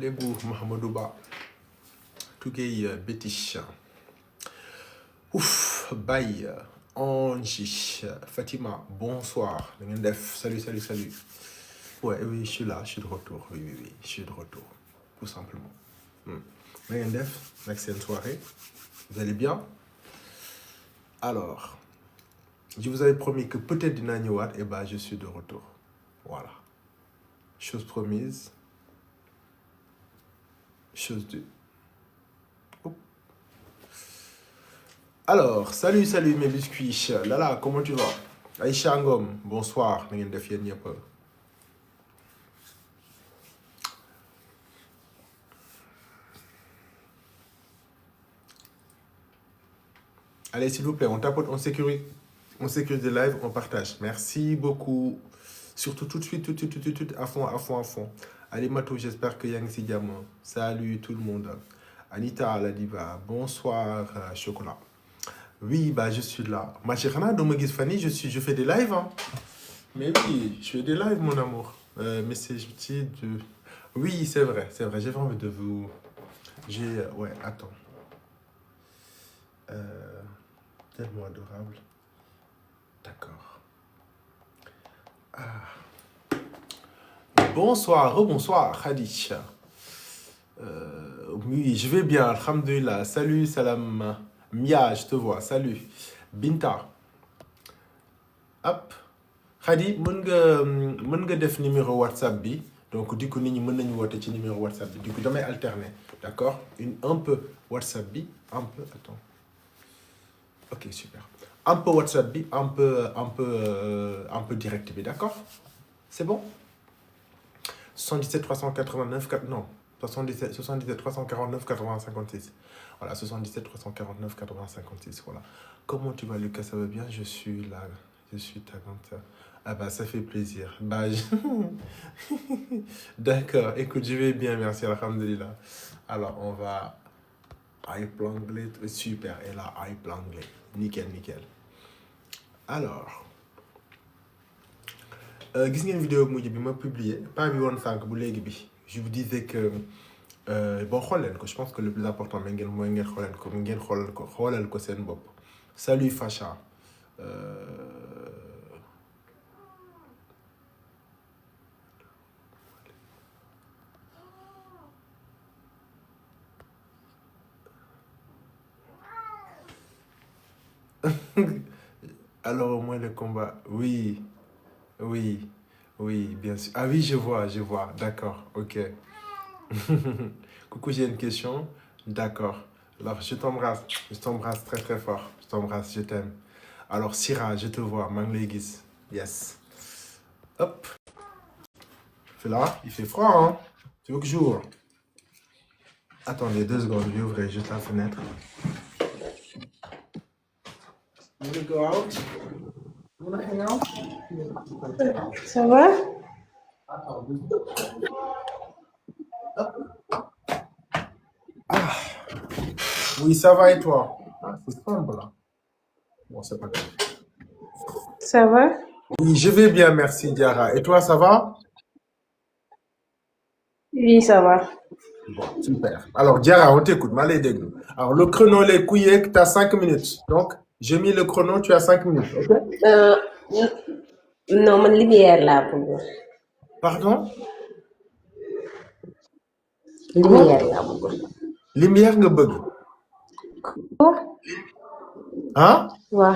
Lebou Mahamadouba. Tougay Bétiche. Ouf, Baye. Angie. Fatima, bonsoir. Salut, salut, salut. Ouais, oui, je suis là, je suis de retour. Oui, oui, oui, je suis de retour. Tout simplement. Excellente soirée. Vous allez bien? Alors, je vous avais promis que peut-être d'une année, et ben je suis de retour. Voilà. Chose promise. Chose due. Alors, salut, salut mes biscuits. Lala, comment tu vas? Aïcha Ngom, bonsoir. Allez, s'il vous plaît, on tapote, on sécurise le live, on partage. Merci beaucoup. Surtout tout de suite, tout, à fond, à fond, à fond. Allez, Matou, j'espère que Yang si diamant. Salut tout le monde. Anita, la diva, bonsoir, chocolat. Oui, bah, je suis là. Ma chère Anna, Fanny, je fais des lives. Hein. Mais oui, je fais des lives, mon amour. Mais c'est petit de... Oui, c'est vrai. J'ai envie de vous... Ouais, attends. Tellement adorable. D'accord. Ah. Bonsoir, rebonsoir, Khadija. Oui, je vais bien, alhamdoulilah. Salut, salam. Mia, je te vois, salut. Binta. Hop. Khadi, mën nga def numéro WhatsApp bi. Donc, du coup, nous avons voter ci numéro WhatsApp bi. Du coup, damay alterner. D'accord? Un peu WhatsApp bi, un peu... Attends. Ok, super. Un peu WhatsApp bi, un peu direct bi, d'accord? C'est bon? 77 389, non. 77 349 80 56. Voilà, 77 349 80 56. Voilà. Comment tu vas, Lucas? Ça va bien? Je suis là. Je suis ta grande. Ah bah, ça fait plaisir. Bah, D'accord. Écoute, je vais bien, merci, alhamdulillah. Alors, on va... Hype l'anglais. Super. Et là, hype l'anglais. Nickel, nickel. Alors... gis ngeen vidéo bi ma publié pas bi woon sànq bu léegi bi je vous disais que bon xool leen ko je pense que le plus important mooy ngeen xoolal ko seen bopp. Salut Facha. Alors au moins le combat, oui, bien sûr. Ah oui, je vois, d'accord, ok. Coucou, j'ai une question. D'accord. Alors, je t'embrasse très très fort. Je t'embrasse, je t'aime. Alors, Syrah, je te vois, Manglegis. Yes. Hop. C'est là, il fait froid, hein? Tu veux que j'ouvre? Attendez 2 secondes, je vais ouvrir juste la fenêtre. You wanna go out? You wanna hang out? Ça va? Attends, 2 secondes. Hop. Ah. Oui, ça va et toi? Ah, c'est sombre là. Bon, c'est pas grave. Ça va? Oui, je vais bien, merci Diara. Et toi, ça va? Oui, ça va. Bon, super. Alors, Diara, on t'écoute, malé déglu. Alors, le chrono, les couillés, tu as 5 minutes. Donc, j'ai mis le chrono, tu as 5 minutes, ok? Non, man lumière laa bëgg. Pardon? Lumière laa bëgg. Lumière nga bëgg. Oh, Hein? waaw.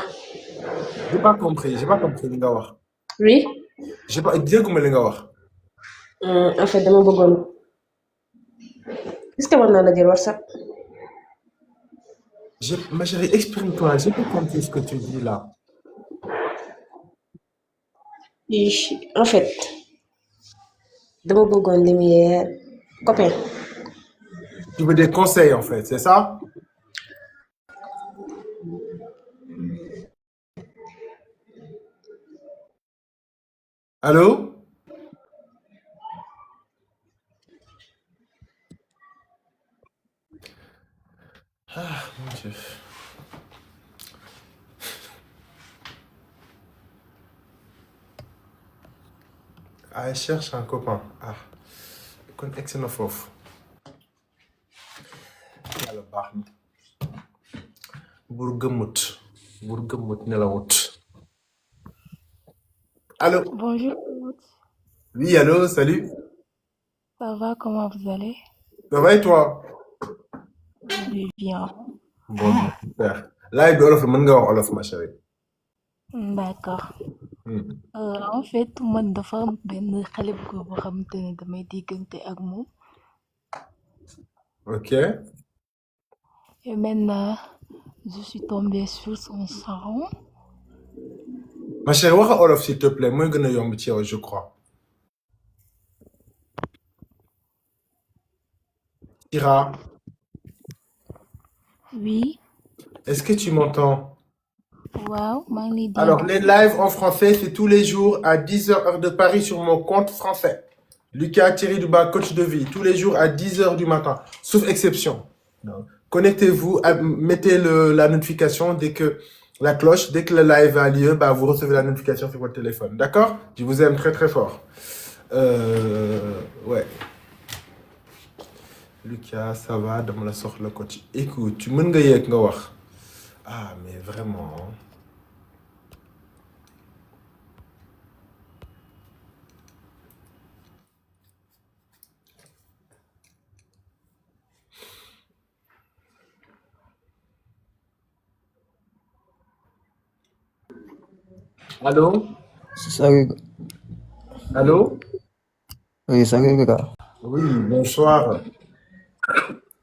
J'ai pas compris li nga wax. Oui. Dégguma li nga wax. En fait dama bëggoon. Est-ce que mën naa la jël WhatsApp? Ma chérie, exprime-toi, j'ai pas compris ce que tu dis là. Oui, en fait dama bëggoon lumière copain. Tu veux des conseils en fait, c'est ça? Allô? Ah, mon Dieu. Ah, elle cherche un copain. Ah, kon excellent foofu. baax na bur gëmmut nelawut allô Bonjour Claude. oui allô salut Ça va, comment vous allez? ça va et toi Je vais bien. bon super live bi olof la mën nga wax olof ma chérie D'accord. En fait man dafa am benn xale bu góor boo xamante ne damay déggante ak moom. ok Et maintenant je suis tombée sur son salon. ma chérie waxa olof s'il te plaît mooy gën a yomb ci yow je crois Kira Oui. est-ce que tu m'entends Waaw maa ngi lay dégg. alors les lives en français c'est tous les jours à 10h heure de Paris sur mon compte français Lucas-du-bas coach de vie tous les jours à 10h du matin sauf exception donc, connectez-vous mettez la notification dès que la cloche dès que le live a lieu bah vous recevez la notification sur votre téléphone d'accord je vous aime très très fort ouais Lucas ça va dama la soxla coach écoute tu mën nga yeeg nga wax ah mais vraiment allô Salut. allô Oui, salut les gars. oui bonsoir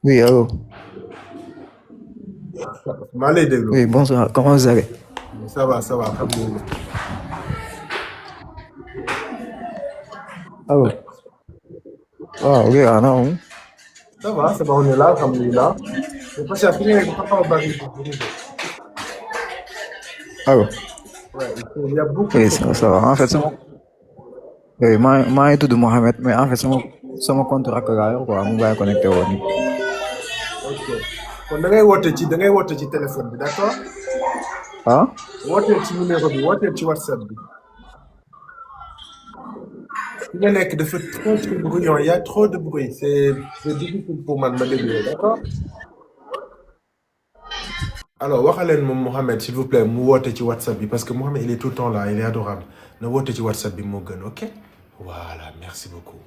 Oui, allô. maa lay déglu Oui, bonsoir. Comment vous allez? ça va alhamdoulilah Allô. Waaw, oui, non. ça va on est là alhamdoulilah mais parce que après nga xaw a bari Allô. ouais il y a beaucoup Oui, ça va. En fait, oui, maa ngi tudd Mohamed, mais en fait sama compte rakk laa yor quoi, mu ngi connecté woon. ok kon da ngay woote ci téléphone bi d'accord Ah? wooteel ci numéro bi wooteel ci WhatsApp bi fi nga nekk dafa trop de bruyant il y a trop de bruit c'est difficile pour man ma déglu d'accord alors waxaleen moom Mohamed s'il vous plaît mu woote ci WhatsApp bi parce que Mohamed il est tout le temps là il est adorable na woote ci WhatsApp bi moo gën ok voilà merci beaucoup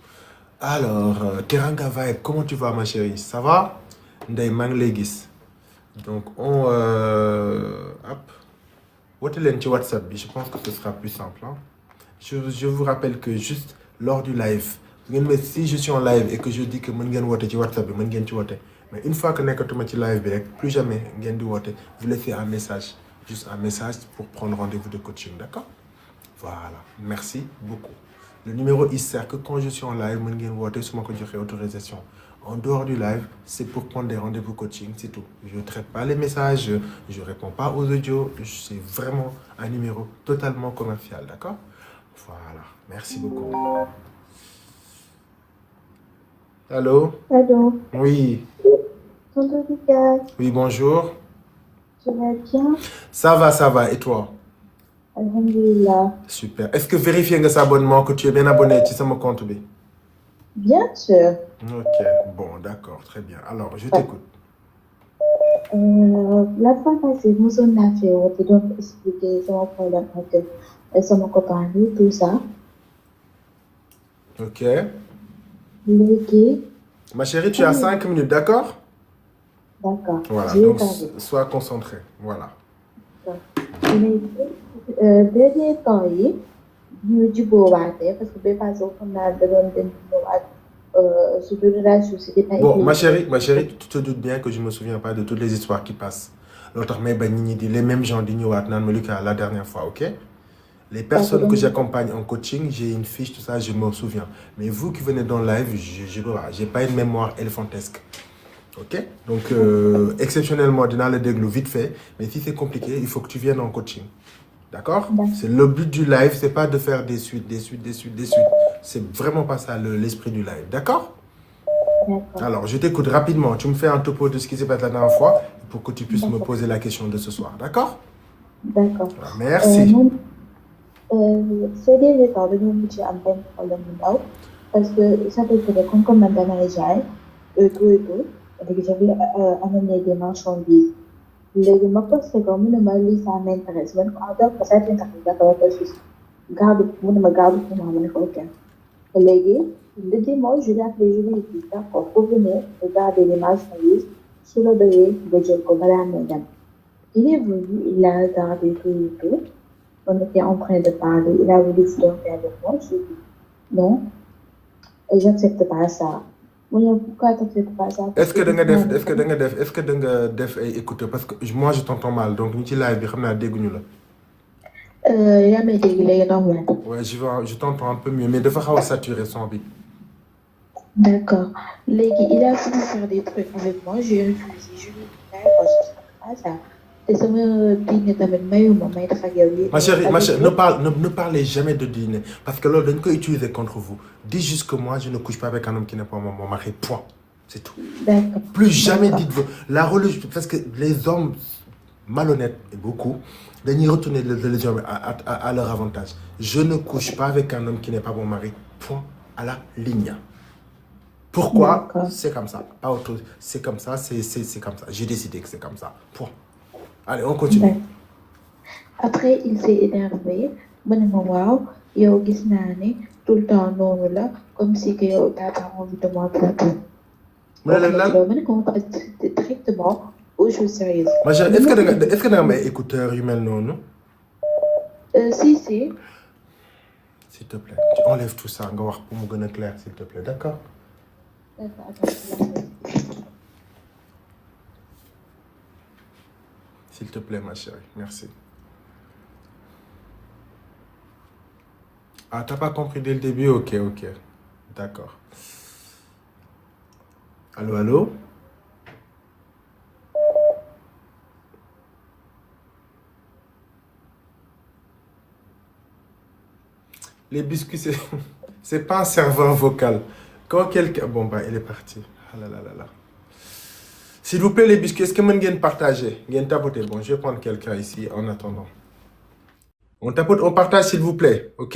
alors Teranga Vibe comment tu vas ma chérie ça va Ndeye maa ngi lay gis donc on hop woote leen ci WhatsApp bi je pense que ce sera plus simple hein. Je vous rappelle que juste lors du live si je suis en live et que je dis que mën ngeen woote ci WhatsApp bi mën ngeen ci woote mais une fois que nekkatuma ci live bi rek plus jamais ngeen di woote vous laissez un message juste un message pour prendre rendez-vous de coaching d'accord voilà merci beaucoup le numéro il sert que quand je suis en live mën ngeen woote su ma ko joxee autorisation en dehors du live c'est pour prendre des rendez-vous coaching c'est tout je traite pas les messages je réponds pas aux audios c'est vraiment un numéro totalement commercial d'accord voilà merci beaucoup allô Allô, oui tonton Lucas, oui bonjour tu vas bien? ça va et toi Alhamdulillah. super est-ce que vérifier nga sa abonnement que tu es bien abonné ci sama compte bi Bien sûr. ok bon d'accord très bien alors je t'écoute La fois passée, mosoon naa fi woote doon expliquer sama problème ak sama copain bi tout ça. ok Léegi. ma chérie tu as 5 minutes d'accord D'accord. voilà J'ai donc parlé. sois concentré voilà Léegi dernier temps yi ñu jubóowaatee parce que ba passé xam naa da doon dem ñëwaat sur le relation c'était pas bon ma chérie tu te doutes bien que je me souviens pas de toutes les histoires qui passent loolu tax may bañ nit ñi di les mêmes gens di ñëwaat naan ma Lucas la dernière fois ok les personnes que j'accompagne en coaching j'ai une fiche tout ça je me souviens mais vous qui venez dans le live j'ai pas une mémoire éléphantesque ok donc exceptionnellement dinaa la déglu vite fait mais si c'est compliqué il faut que tu viennes en coaching d'accord c'est le but du live c'est pas de faire des suites c'est vraiment pas ça l'esprit du live d'accord alors je t'écoute rapidement tu me fais un topo de ce qui s'est passé la dernière fois pour que tu puisses me poser la question de ce soir d'accord D'accord. merci ces derniers temps dañoo mujj am benn problème bu ndaw parce que ça fait que comme man damay jaay tout léegi j'avais amené des marchandises. Léegi ma posté ko mu ne ma lii ça m'intéresse ma ne ko ah donc ça t'intéresse d'accord pas de souci garde mu ne ma garde pour moi ma ne ko ok léegi le dimanche je l'ai appelé je lui ai dit d'accord vous venez regarder les marchandises su la doyee nga jël ko balaa may dem il est venu il a regardé tout et tout on était en train de parler il a voulu flirter avec moi je lui ai dit non et j'accepte pas ça mu ne pourquoi t'acceptes pas ça est-ce que da nga def ay écouteurs parce que moi je t'entends mal donc ñi ci live bi xam naa dégguñu la. yaa may dégg léegi normal. Ouais, je t'entends un peu mieux mais dafa xaw a saturé son bi. D'accord. Léegi il a voulu faire des trucs avec moi j'ai refusé je lui ai dit d'accord j'accepte pas ça te sama diine tamit mayuma may def ak yow lii. Ma chérie, ne parlez jamais de dîner parce que loolu dañ koy utiliser contre vous. Dis juste que moi je ne couche pas avec un homme qui n'est pas mon mari, point. C'est tout. D'accord. Plus jamais dites-vous. La religion, parce que les hommes malhonnêtes, et beaucoup, dañuy retourner les hommes à leur avantage. Je ne couche pas avec un homme qui n'est pas mon mari, point à la ligne. Pourquoi? D'accord. C'est comme ça. Pas autre chose. C'est comme ça, c'est comme ça. J'ai décidé que c'est comme ça, point. Allez, on continue. D'accord. Après il s'est énervé mu ne ma waaw yow gis naa ne tout le temps noonu la comme si que yow t'as pas envie de moi plateau. mu ne la lan ma ne ko directement aux choses sérieuses. ma chérie, est-ce que da nga am ay écouteurs yu mel noonu? Si. S'il te plaît, tu enlèves tout ça nga wax pour mu gën a clair s'il te plaît, d'accord? D'accord, attends. S'il te plaît, ma chérie, merci. Ah, t'as pas compris dès le début? Ok, d'accord. Allô? Les biscuits, c'est pas un serveur vocal. Quand quelqu'un... Bon, bah, il est parti. Ah là là là là. S'il vous plaît, les biscuits, est-ce que vous pouvez partager? Vous tapoter. Bon, je vais prendre quelqu'un ici en attendant. On tapote, on partage, s'il vous plaît. OK?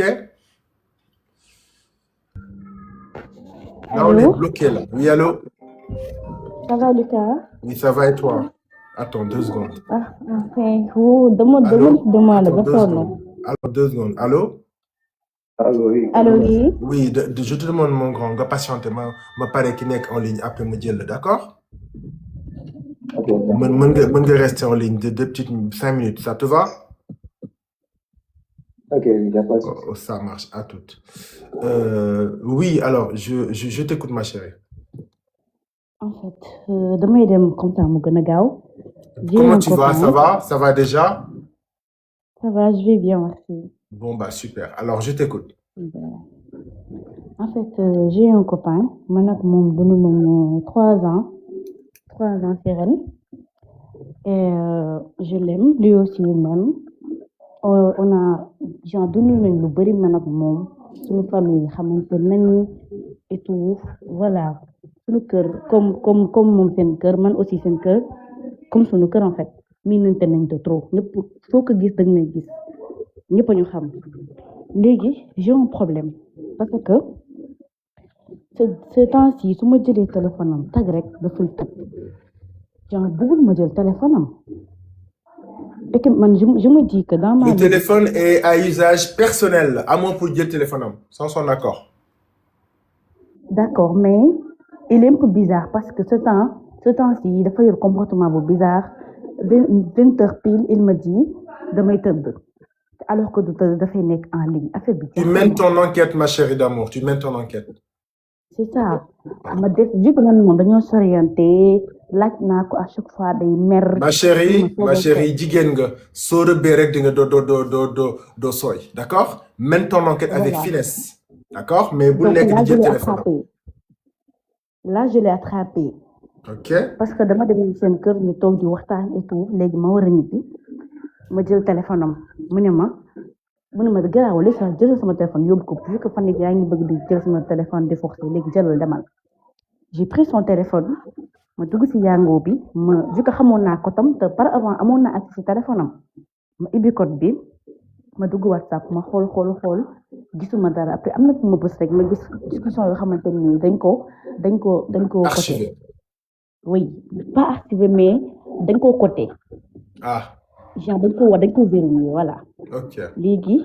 Là, on est bloqué, là. Oui, allô? Ça va, Lucas? Oui, ça va et toi? Attends 2 secondes. Ah, ok. Demande. Attends 2 secondes. Alors, 2 secondes. Allô? Allô, oui? Oui, je te demande, mon grand, nga patienter. Ma pare qui n'est en ligne. Après, me dire, d'accord? Mën nga rester en ligne de 5 minutes. Ça te va? Ok, il n'y a pas de souci. Oh, ça marche, à toutes. Oui, alors, je t'écoute, ma chérie. En fait, damay dem comme ça mu gën a gaaw. Comment tu vas? Ça va? Ça va déjà? Ça va, je vais bien, merci. Bon, bah, super. Alors, je t'écoute. En fait, j'ai un copain. Man ak moom dund nañu 3 ans. 3 ans c'est ren. Et je l'aime, lui aussi il m'aime. On a genre dund nañ lu bari man ak moom. Suñu famille xamante nañ et tout. Voilà. Suñu kër comme moom seen kër man aussi seen kër comme suñu kër en fait miinante nañ de trop ñëpp foo ko gis dag may gis ñëpp a ñu xam léegi j'ai un problème parce que ce temps-ci su ma jëlee téléphone am tag rek dafay tag genre bëggul ma jël téléphone am et que man je me dis que dans ma Le téléphone est à usage personnel amoo pour jël téléphone am sans son accord. D'accord mais il est un peu bizarre parce que ce temps-ci dafa yor comportement bu bizarre 20 heures pile il me dit damay tëdd alors que du tëdd dafay nekk en ligne affaire bi. Tu mènes ton enquête ma chérie d'amour tu mènes ton enquête. C'est ça ma def vu que man moom dañoo soriante laaj naa ko à chaque fois day mer. ma chérie jigéen nga soo rëbbee rek di nga doo sooy d'accord mène ton enquête avec finesse d'accord mais bu nekk di jël téléphone. Là je l'ai attrapé. Ok. Parce que dama dem seen kër ñu toog di waxtaan et tout léegi ma war a ñibbi ma jël téléphone am mu ne ma garaawul li sax jël sama téléphone yóbbu ko vu que fan yii yaa ngi bëgg di jël sama téléphone di forcer léegi jëlal demal. J'ai pris son téléphone ma dugg si Yango bi vu que xamoon naa ko tam te par avant amoon naa accès si téléphone am ma ibbi code bi ma dugg WhatsApp ma xool gisuma dara après am na fu ma bës rek ma gis discussion yoo xamante ni dañ ko archivé. oui pas archivé mais dañ koo coté Ah, genre dañ ko verrouillé voilà ok. léegi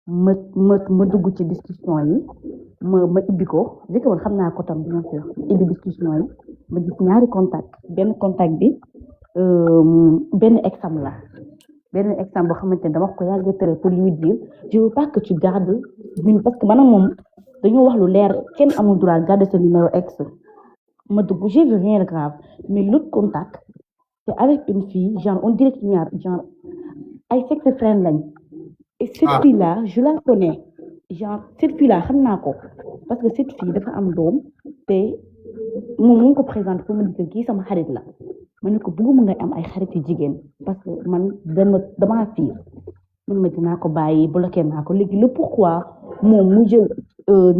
ma dugg ci discussion yi ma ibbi ko jëkk woon xam naa ko tam bien sûr ibbi discussion yi ma gis ñaari contact benn contact bi benn exam la benn exam boo xamante ne dama ko yàgg tere pour lui dire je veux pas que tu gardes parce que maanaam moom dañoo wax lu leer kenn amul droit garder sa numéro ex ma dugg j'ai vu rien de grave mais l'autre contact c'est avec une fille genre on dirait que ñaar genre ay sexe friend lañ et cette fille là je la connais genre cette fille là xam naa ko parce que cette fille dafa am doom te moom mu ngi ko présente pour me dire kii sama xarit la ma ne ko bëgguma ngay am ay xarit yu jigéen parce que man damaa fiir man ma dinaa ko bàyyi bloqué naa ko léegi le pourquoi moom mu jël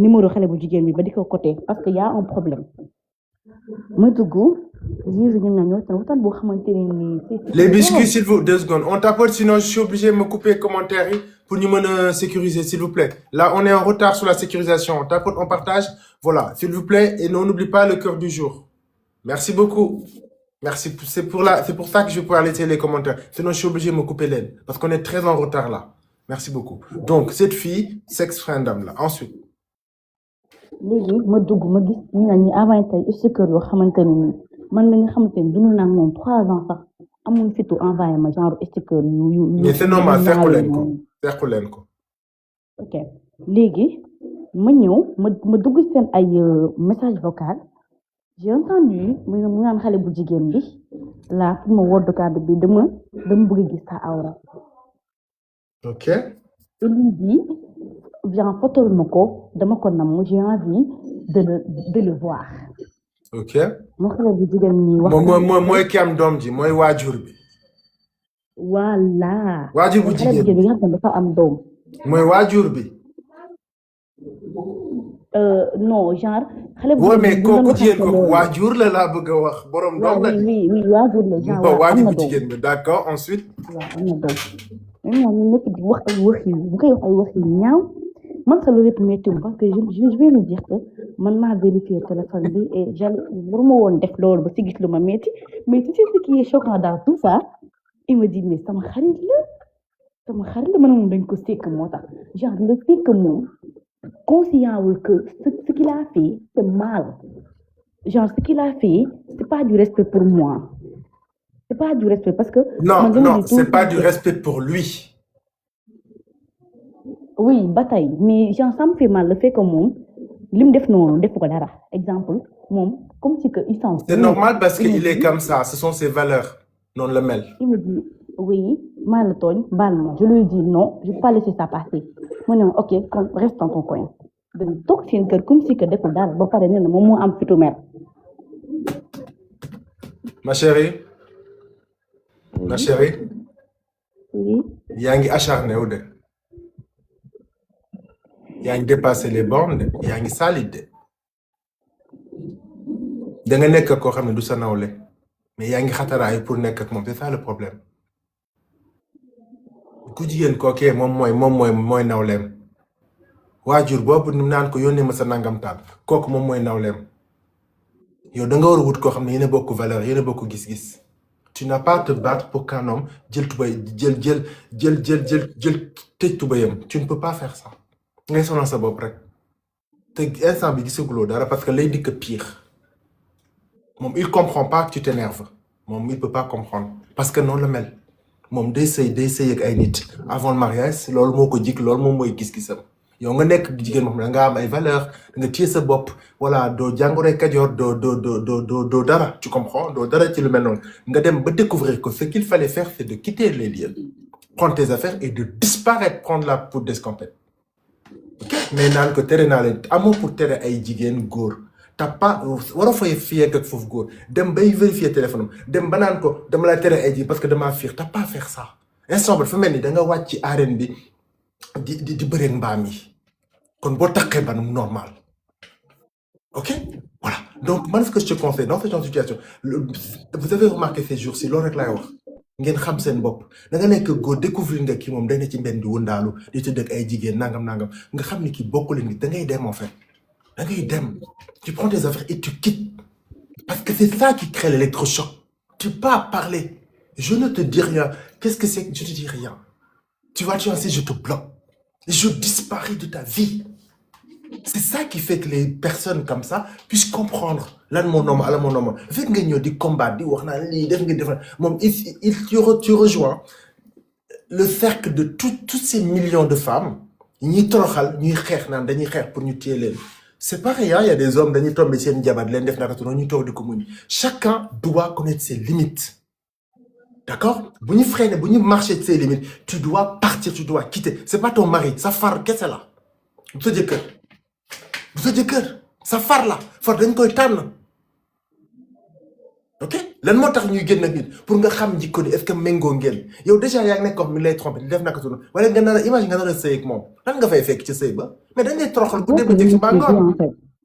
numéro xale bu jigéen bi ba di ko côté parce que y a un problème ma dugg jiitu ñu nga ñëw te waxtaan boo xamante ne nii Les biscuits, s'il vous plaît, 2 secondes. On tapote, sinon je suis obligé de me couper les commentaires pour nous sécuriser, s'il vous plaît. Là, on est en retard sur la sécurisation. On tapote, on partage. Voilà, s'il vous plaît. Et non, n'oublie pas le cœur du jour. Merci beaucoup. Merci. C'est pour ça que je peux arrêter les commentaires. Sinon, je suis obligé de me couper l'aile. Parce qu'on est très en retard là. Merci beaucoup. Donc, cette fille, sex friendam là. Ensuite. léegi ma dugg ma gis ñu ne ñi avant tey sticker yoo xamante ne nii man mi nga xamante ni dund naa moom 3 ans sax amul fitu envoyé ma genre sticker yu Mais c'est normal, faire ko. ok léegi ma ñëw ma dugg seen ay message vocal j'ai entendu mu naan xale bu jigéen bi là pour ma word card bi dama bëgg gis sa awra Ok. et lui dit genre fotol ma ko dama ko nam j'ai envie de le voir Ok. moo xale bu jigéen ñi wax mooy ki am doom ji mooy waajur bi. voilà waajur bu jigéen bi nga xam ne dafa am doom mooy waajur bi. non genre xale bu mais kooku jigéen kooku waajur la laa bëgg a wax borom doom la. oui waajur la genre waajur bu jigéen bi d'accord ensuite. waaw am na doom maintenant ñu nekk di wax ay wax yi bu koy wax ay wax yi ñaaw man sa loolu yëpp métti parce que je vais me dire que man maa vérifié téléphone bi et waruma woon def loolu ba si gis lu ma métti mais tu sais ce qui est choquant dans tout ça il me dit mais sama xarit la man moom dañ ko sekk moo tax genre le fait que moom conscient wul que ce qu'il a fait c'est mal genre ce qu'il a fait c'est pas du respect pour moi c'est pas du respect parce que non c'est pas du respect pour lui. oui ba tey mais genre ça me fait mal le fait que moom li mu def noonu def ko dara exemple moom comme si que il s'en fout. C'est normal parce que il est comme ça ce sont ses valeurs noonu la mel. Il me dit oui maa la tooñ baal ma je lui dis non je peux pas laisser ça passer mu ne ok kon reste dans ton coin dañ toog seen kër comme si que deful dara ba pare nee na moom moo am fitu mer. ma chérie. oui. yaa ngi acharné wu de. yaa ngi dépassé les bornes de yaa ngi salit de. da nga nekk koo xam ne du sa nawle mais yaa ngi xataraay pour nekk ak moom c'est ça le problème. ku jigéen kookee moom mooy nawleem. waajur boobu naan ko yónnee ma sa nangam taal kooku moom mooy nawleem. yow da nga war a wut koo xam ne yéen a bokk valeur yéen a bokk gis-gis. tu n'as pas à te battre pour qu'un homme jël tëj tubayam tu ne peux pas faire ça. ngay sonal sa bopp rek te instant bi gisaguloo dara parce que lay dikk pire moom il comprend pas que tu t'énerves moom il peut pas comprendre parce que noonu la mel moom day sëy ak ay nit avant le mariage loolu moo ko jik loolu moom mooy gis-gisam yow nga nekk jigéen moo xam ne da nga am ay valeur nga téye sa bopp voilà doo jàngoroy kajoor doo dara tu comprends doo dara ci lu mel noonu nga dem ba découvrir que ce qu'il fallait faire c'est de quitter les lieux prendre tes affaires et de disparaître prendre la poudre d'escampette. mais naan ko tere naa leen amoo pour tere ay jigéen góor t'as pas war a fay fii ak foofu góor dem bay vérifier téléphone am dem ba naan ko dama la tere ay ji parce que dama fiir t'as pas faire ça instant bi dafa mel ni da nga wàcc ci arène bi di bëreeg mbaam yi kon boo taqee ban normal ok voilà donc man ce que je te conseille dans ce genre de situation vous avez remarqué ces jours-ci loolu rek laay wax ngeen xam seen bopp da nga nekk góor découvrir nga kii moom day ne ci mbenn di wëndaalu di tëdd ak ay jigéen nangam nga xam ni kii bokkul nit da ngay dem en fait da ngay dem tu prends tes affaires et tu quittes Parce que c'est ça qui crée l'électrochoc. Tu peux pas parler. Je ne te dis rien. Qu'est-ce que c'est que je te dis rien? Tu vois, tu as je te bloque. Je disparais de ta vie. C'est ça qui fait que les personnes comme ça puissent comprendre. Là, mon nom, là, mon nom. Fait que nous dit combat, dit tu rejoins le cercle de tous ces millions de femmes. Ñi toroxal ñuy xeex naan dañuy xeex pour ñu téye leen. C'est pareil, hein? Il y a des hommes dañuy tomber seen jabar leen def naka ñu toog di ko muñ. Chacun doit connaître ses limites. D'accord? Bu ñu freiner, bu ñu marcher de ses limites, tu dois partir, tu dois quitter. C'est pas ton mari, sa far kese la. Bu sa jëkkër. Bu sa jëkkër, sa far la. Far dañ koy tànn. Ok? Lan moo tax ñuy génn ak nit pour nga xam jikko ni est-ce que méngoo ngeen yow déjà yaa ngi nekk mi lay trompé def naka sunu wala nga nar a image nga nar a sëy ak moom lan nga fay fekk ci sëy ba mais dañ lay toroxal ku début ci ba ngoon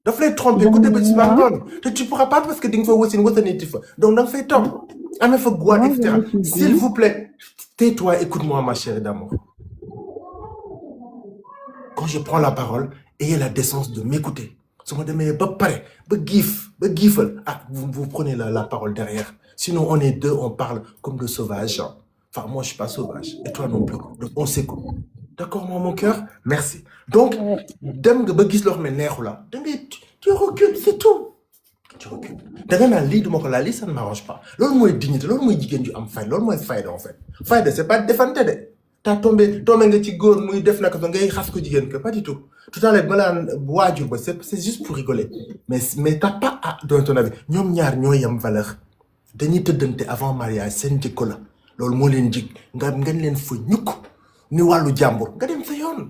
daf lay trompé ku début ci ba ngoon te tu pourras pas parce que di nga fa wasaniti fa donc da nga fay toog amee fa goût etc. S'il vous plaît tais-toi écoute-moi ma chérie d'amour quand je prends la parole ayez la décence de m'écouter su ma demee ba pare ba giifal ah vous prenez la parole derrière sinon on est deux on parle comme de sauvages enfin moi je suis pas sauvage et toi non plus donc on s'écoute d'accord moi mon cœur merci donc dem nga ba gis loo xam ne neexu la da ngay tu recules c'est tout tu recules da nga naan lii duma ko laal lii ça ne m'arrange pas loolu mooy dignité loolu mooy jigéen ju am fayda loolu mooy fayda en fait fayda c'est pas defante de t'as tombé nga ci góor muy def naka so ngay xas ko jigéen que pas du tout tout à l'heure ma laan waajur ba c'est juste pour rigoler mais t'as pas à donner ton avis ñoom ñaar ñoo yam valeur dañuy tëddante avant mariage seen jikko la loolu moo leen jig nga leen fa ñukk ni wàllu jàmbur nga dem sa yoon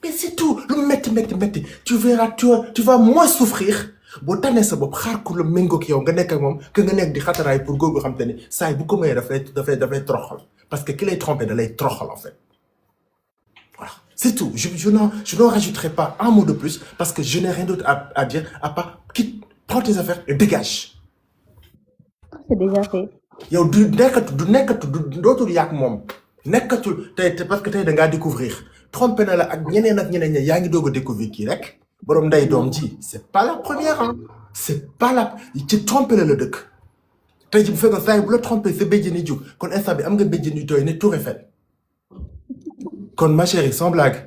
mais c'est tout lu metti tu verras tu vas moins souffrir boo tànnee sa bopp xaar ko lu méngoog yow nga nekk ak moom que nga nekk di xataraay pour góor goo xam te ni saa yi bu ko mayee dafay toroxal parce que ki lay trompé da lay toroxal en fait voilà c'est tout je n'en rajouterai pas un mot de plus parce que je n'ai rien d'autre à dire à part quitte prends tes affaires et dégage. C'est déjà fait. yow du dootul yàq moom nekkatul tey parce que tey da ngaa découvrir trompé na la ak ñeneen ña yaa ngi doog a découvrir kii rek borom nday doom ji c'est pas la première hein c'est pas la ci trompé la dëkk tey ji bu fekkoon saa yi bu la trompé sa béjjën yi jug kon instant bi am nga béjjën yu tooy ne Tour Eiffel kon ma chérie sans blague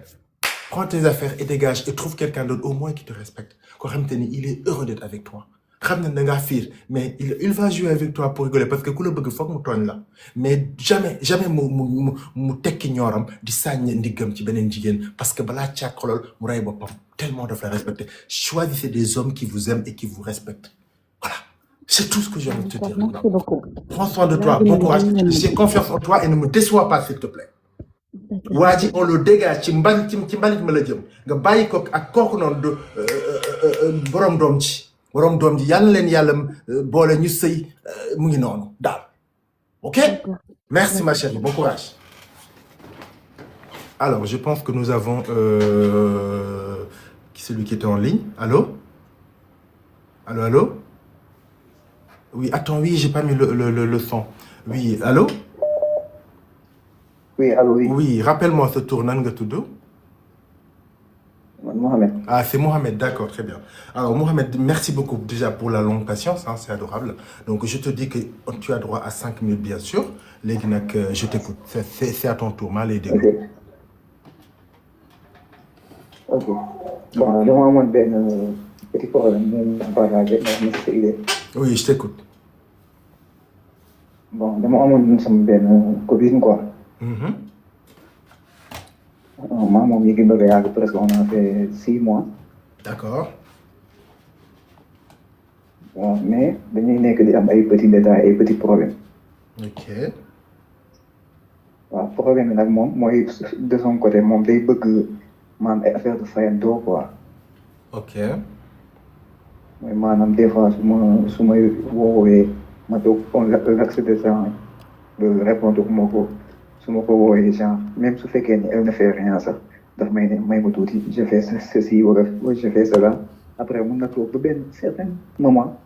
prends tes affaires et dégage et trouve quelqu'un d'autre au moins qui te respecte koo xamante ni il est heureux d'être avec toi xam na da ngaa fiir mais il va jouer avec toi pour rigoler parce que ku la bëgg foog mu tooñ la mais jamais mu tekki ñooram di sàññ ndiggam ci beneen jigéen parce que balaa càkkalool mu rey boppam tellement daf la respecter choisissez des hommes qui vous aiment et qui vous respectent voilà c'est tout ce que j'ai envie de te dire. Merci beaucoup. Prends soin de toi bon courage j'ai confiance en toi et ne me déçois pas s'il te plaît. waa ji on le dégage ci mbalit ma la jëm nga bàyyi ko ak kooku noonu de borom doom ji yàlla leen yàlla boole ñu sëy mu ngi noonu daal ok merci ma chérie bon courage. Alors je pense que nous avons celui qui était en ligne allô oui attends oui j'ai pas mis le son oui allô. Oui, allô, oui. Oui, rappelle-moi ce tour, nan nga tudd? Mohamed. Ah, c'est Mohamed, d'accord, très bien. Alors, Mohamed, merci beaucoup déjà pour la longue patience, hein, c'est adorable. Donc, je te dis que tu as droit à 5 minutes, bien sûr. Légui nak, je t'écoute. C'est à ton tour, mal aidé. Ok. Bon, dama amoon benn petit problème Oui, je t'écoute. Bon, dama amoon sama benn copine, quoi. Moom ñu ngi bëgg a yàgg presque on a fait 6 mois. D'accord. Bon mais dañuy nekk di am ay petits détails ay petits problèmes. Ok. waaw problème bi nag moom mooy de son côté moom day bëgg maanaam ay affaire de fayantoo quoi. Ok. mooy maanaam des fois su may woowee ma toog on l'accepte ça de répondre ma ko. su ma ko woowee genre même su fekkee ni elle ne fait rien sax daf may ne may ma tuuti je fais ceci wala je fais cela après mun na toog ba benn certain moment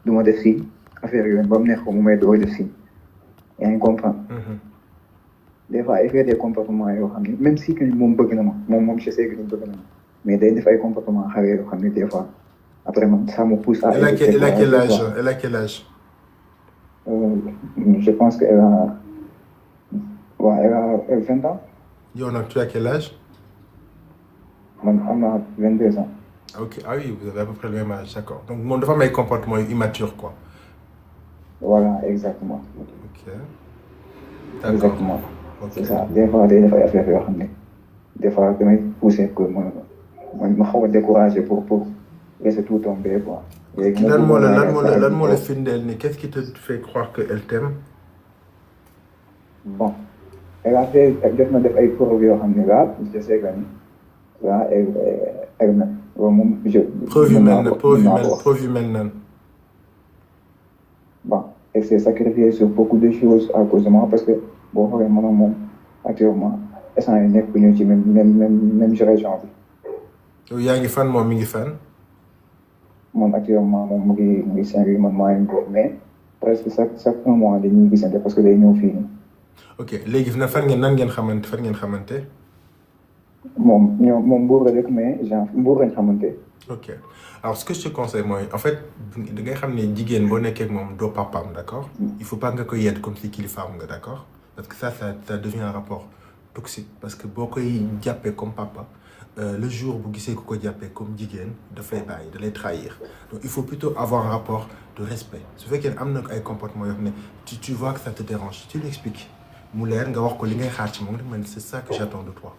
du ma def si affaire yooyu ba mu neex ko mu may doo def si yaa ngi comprendre. Des fois il fait des comportements yoo xam ne même si que moom bëgg na ma moom je sais que ni bëgg na ma mais day def ay comportements xale yoo xam ne des fois Après, ça me pousse à Elle a quel décourager, âge? quoi. Elle a quel âge? Je pense qu'elle a, ouais, elle a 20 ans. Yow nag tu as quel âge? Man, am na 22 ans. Ok, ah oui, vous avez à peu près le même âge, d'accord. Donc mon dafa am ay comportement immature quoi. Voilà, exactement. Ok, d'accord. Exactement. Ok. C'est ça. Des fois, day def ay affaires yoo xam ne des fois damay pousser que ma xaw a découragé pour laisser tout tomber, quoi. Léegi ma Lan moo la bëggoon naa lan moo la ko. firndeel ni qu'est-ce qui te fait croire qu'elle t'aime? Bon, elle a fait, def na def ay preuves yoo xam ne là, je sais que ni là, elle m'aime. Loolu moom Preuve mën naa humaine, ko wax. preuve humaine nan. Bon, elle s'est sacrifiée sur beaucoup de choses à cause de moi parce que boo xoolee man ak moom actuellement instant yi nekk ñu ci même région bi. Yow yaa ngi fan moom mi ngi fan? Moom actuellement moom mu ngi Saint-Louis, man maa ngi Mbour, mais presque chaque un mois dañuy gisante parce que day ñëw fii nii. Ok, léegi na fan ngeen xamante? moom Mbour la dëkk mais genre Mbour lañ xamante. Ok, alors ce que je te conseille mooy en fait da ngay xam ne jigéen boo nekkee ak moom doo papaam, d'accord? Il faut pas nga koy yedd comme si kilifaam nga, d'accord? Parce que ça devient un rapport toxique parce que boo koy jàppee comme papa le jour bu gisee ku ko jàppee comme jigéen daf lay bàyyi, da lay trahir. Donc il faut plutôt avoir un rapport de respect. Su fekkee ne am na ay comportements yoo xam ne tu vois que ça te dérange, tu l'expliques mu leer nga wax ko li ngay xaar ci moom man c'est ça que j'attends de toi.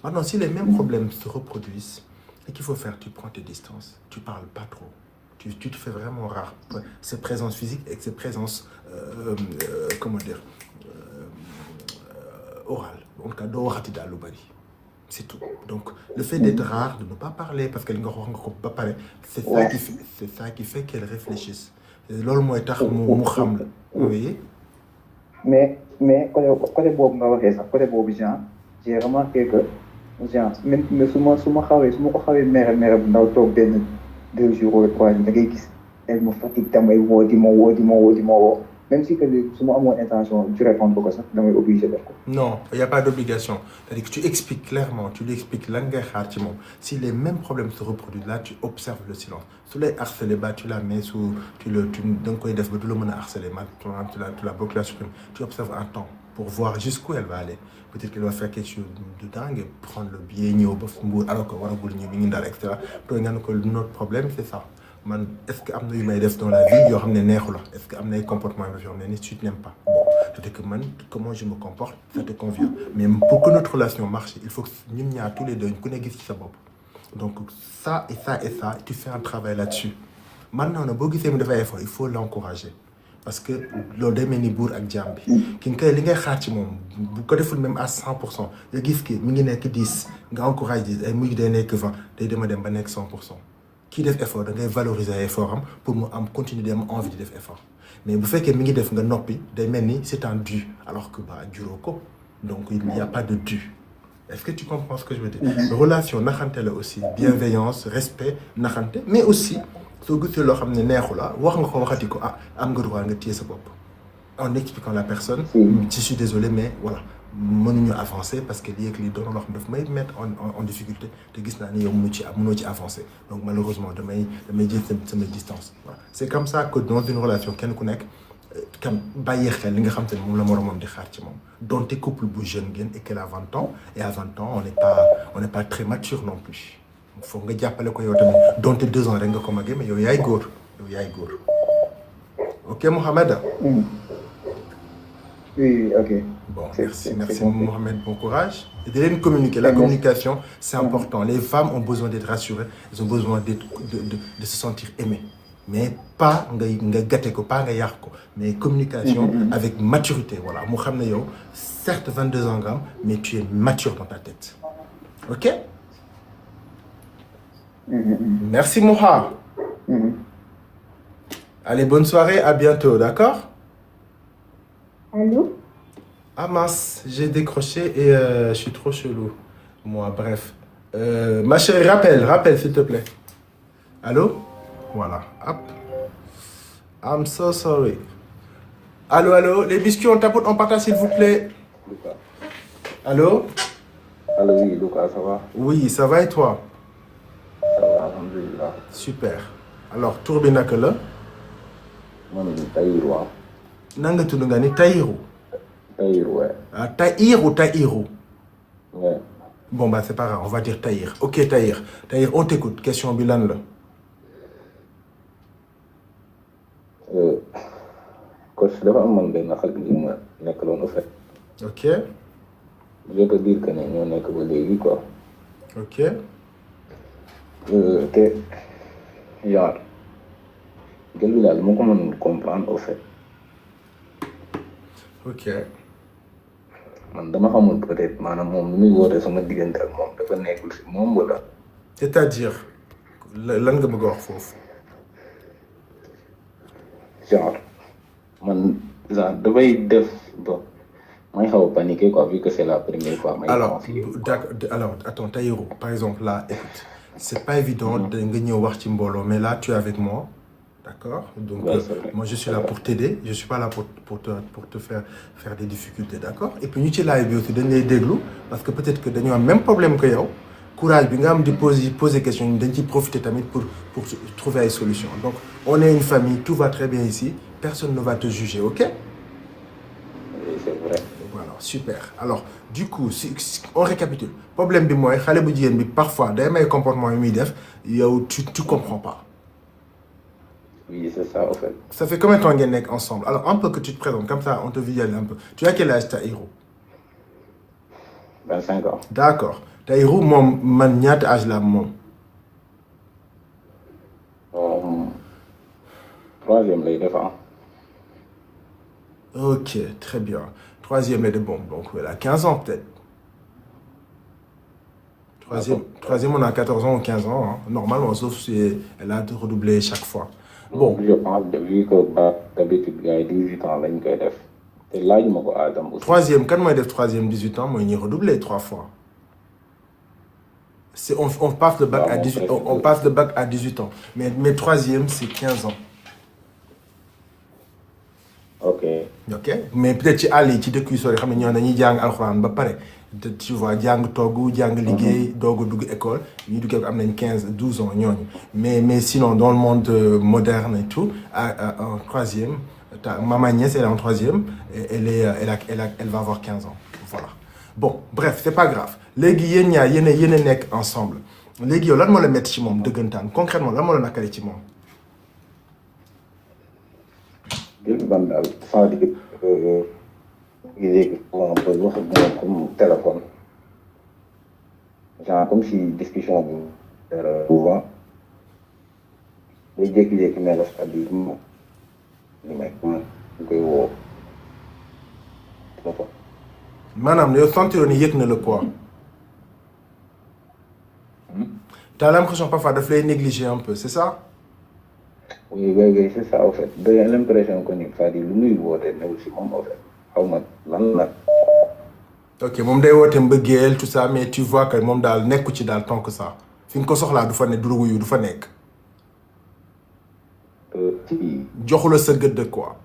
Maintenant si les mêmes problèmes se reproduisent, et qu'il faut faire, tu prends tes distances, tu parles pas trop, tu te fais vraiment rare. Cette présence physique et cette présence, comment dire, orale. En tout cas, c'est tout. Donc, le fait d'être rare, de ne pas parler, parce qu'elle ne pas parler, c'est ça qui fait qu'elle réfléchisse. Oui. Mais côté boobu nga waxee sax côté boobu genre j'ai remarqué que genre même su ma ko xawee mere bu ndaw toog benn 2 jours ou 3 jours da ngay gis elle me fatigue damay woo même si que su ma amoon intention du répondre ko sax damay obligé def ko. Non, il n'y a pas d'obligation. C'est-à-dire que tu expliques clairement, tu lui expliques l'engagement. Si les mêmes problèmes se reproduisent, là, tu observes le silence. Si tu l'as harcelé, tu la mets sous, tu harceler, tu la bloques, la supprimes. Tu observes un temps pour voir jusqu'où elle va aller. Peut-être qu'elle va faire quelque chose de dingue, prendre le billet, alors que etc. Notre problème, c'est ça. Man, est-ce que am na yu may def dans la vie yoo xam ne neexu la est-ce que am na ay comportements yoo xam ne tu n'aimes pas bon c'est-à-dire que man comment je me comporte ça te convient mais pour que notre relation marche il faut que ñun ñaar tous les deux ku ne gis ci sa bopp donc ça et ça et ça tu fais un travail là-dessus maintenant nag boo gisee mu dafay effort il faut l'encourager parce que loolu day mel ni buur ak jaam bi ki nga koy li ngay xaar ci moom bu ko deful même à 100% nga gis ki mi ngi nekk 10 nga encourage 10 ay mujj day nekk 20 day dem ba nekk 100%. Qui def effort da ngay valoriser effort am pour mu am continuer dem envie de def effort mais bu fekkee mi ngi def nga noppi day mel ni c'est un dû alors que ba juróo ko donc il n'y a pas de dû. Est-ce que tu comprends ce que je veux dire? Relation naxante la aussi bienveillance respect naxante mais aussi soo gisee loo xam ne neexu la wax nga ko waxati ko am nga droit nga téye sa bopp en expliquant la personne je suis désolé mais voilà mënuñu avancer parce que lii ak lii doon loo xam daf may mettre en difficulté te gis naa ni yow mënoo ci avancer donc malheureusement damay jël sama distance voilà c'est comme ça que dans une relation kenn ku nekk kam bàyyi xel li nga xam te ne moom la moromam di xaar ci moom donte couple bu jeune ngeen et qu'elle a 20 ans et à 20 ans on n'est pas très mature non plus foog nga jàppale ko yow tamit donte 2 ans rek nga ko magee mais yow yaay góor ok Mohamed. Oui, ok. Bon, merci Mohamed, bon courage. Et de les communiquer. La communication, c'est important. Les femmes ont besoin d'être rassurées, elles ont besoin de se sentir aimées. Mais pas pas mais communication avec maturité. Voilà. Mohamed, certes 22 ans, mais tu es mature dans ta tête. Ok? Merci Moha. Allez, bonne soirée, à bientôt, d'accord? Allô? Ah mince, j'ai décroché et je suis trop chelou. Moi, bref. Ma chérie, rappelle s'il te plaît. Allô? Voilà, hop. I'm so sorry. Allô, les biscuits, on tapote, on partage s'il vous plaît. Lucas. Allô? Allô, oui, Lucas, ça va? Oui, ça va et toi? ça va alhamdulilah. Super. Alors tur bi naka la. man Tahirou waaw. nan nga tudd nga ni Tahirou. Tahirou ouais. Ah Tahir ou Tahirou. Ouais. Bon bah c'est pas grave, on va dire Tahir. Ok Tahir. Tahir, on t'écoute. Question bi lan la. coach dafa am man benn xarit bu ma nekkaloon au fait. Ok. je peux dire que ne ñoo nekk ba léegi quoi. Ok. te genre gel bi daal moo ko mën comprendre au fait. Ok. man dama xamul peut-être maanaam moom nu muy woote sama diggante ak moom dafa nekkul si moom wala. C'est-à-dire lan nga bëgg a wax foofu. genre man genre dafay def ba may xaw a paniquer quoi vu que c'est la première fois. Alors attends Tahirou par exemple là écoute c'est pas évident de nga ñëw wax ci mbooloo mais là tu es avec moi d'accord donc ouais, moi je suis là pour t'aider je suis pas là pour te faire des difficultés d'accord et puis ñu ci live bi aussi dañ lay déglu parce que peut-être que dañu am même problème que yow courage bi nga am di poser question dañ ciy profiter tamit pour trouver ay solutions donc on est une famille tout va très bien ici personne ne va te juger ok. Oui, c'est vrai. Voilà, super. Alors, du coup, si on récapitule. Problème bi mooy xale bu jigéen bi parfois day may comportement yu muy def yow tu comprends pas. Oui, c'est ça en fait. Ça fait combien de temps ngeen nekk ensemble? Alors, un peu que tu te présentes, comme ça on te visualise un peu. Tu as quel âge Tahirou? 25 ans. D'accord. Tahirou moom man ñaata âge la moom? Troisième lay def. Ok, très bien. Troisième est de bon, donc elle a 15 ans peut-être. Troisième, on a 14 ans ou 15 ans, hein. Normalement, sauf si elle a redoublé chaque fois. Bon. Je pense vu que d'habitude, il y a 18 ans, là, il y a def. Et là, il m'a dit troisième, quand moi, troisième, 18 ans, moi, il y a redoublé 3 fois. On passe le bac à 18 ans. On passe le bac à 18 ans. Mais troisième, c'est 15 ans. Ok. Ok. Mais peut-être ci àll yi ci dëkk yu sori xam ne ñoo dañuy jàng alxuraan ba pare tu vois jàng togg jàng liggéey doog a dugg école ñu duggee ko am nañ 12 ans ñooñu mais sinon dans le monde moderne et tout en troisième ma nièce elle est en troisième elle va avoir 15 ans voilà bon bref c'est pas grave léegi yéen ñaar yéen a nekk ensemble léegi yow lan moo la métti ci moom dëggantaan concrètement lan moo la nakari ci moom. Gel ban daal sans dire léegi bon ba wax ak moom comme téléphone genre comme si discussion bu souvent day jékki-jékki ne la c'est-à-dire moom li may ñu koy woo téléphone. maanaam yow sentir ni yëg na la quoi. T'as l'impression parfois daf lay négliger un peu c'est ça. Oui, c'est ça, en fait. J'ai l'impression que nous faisons le mieux mais aussi mon en fait. Ok, moom day woote mbëggeel tout ça mais tu vois que moom daal nekku ci daal tant que ça fi nga ko soxlaa du fa ne du ruyu du fa nekk. joxu la sa gëdd quoi.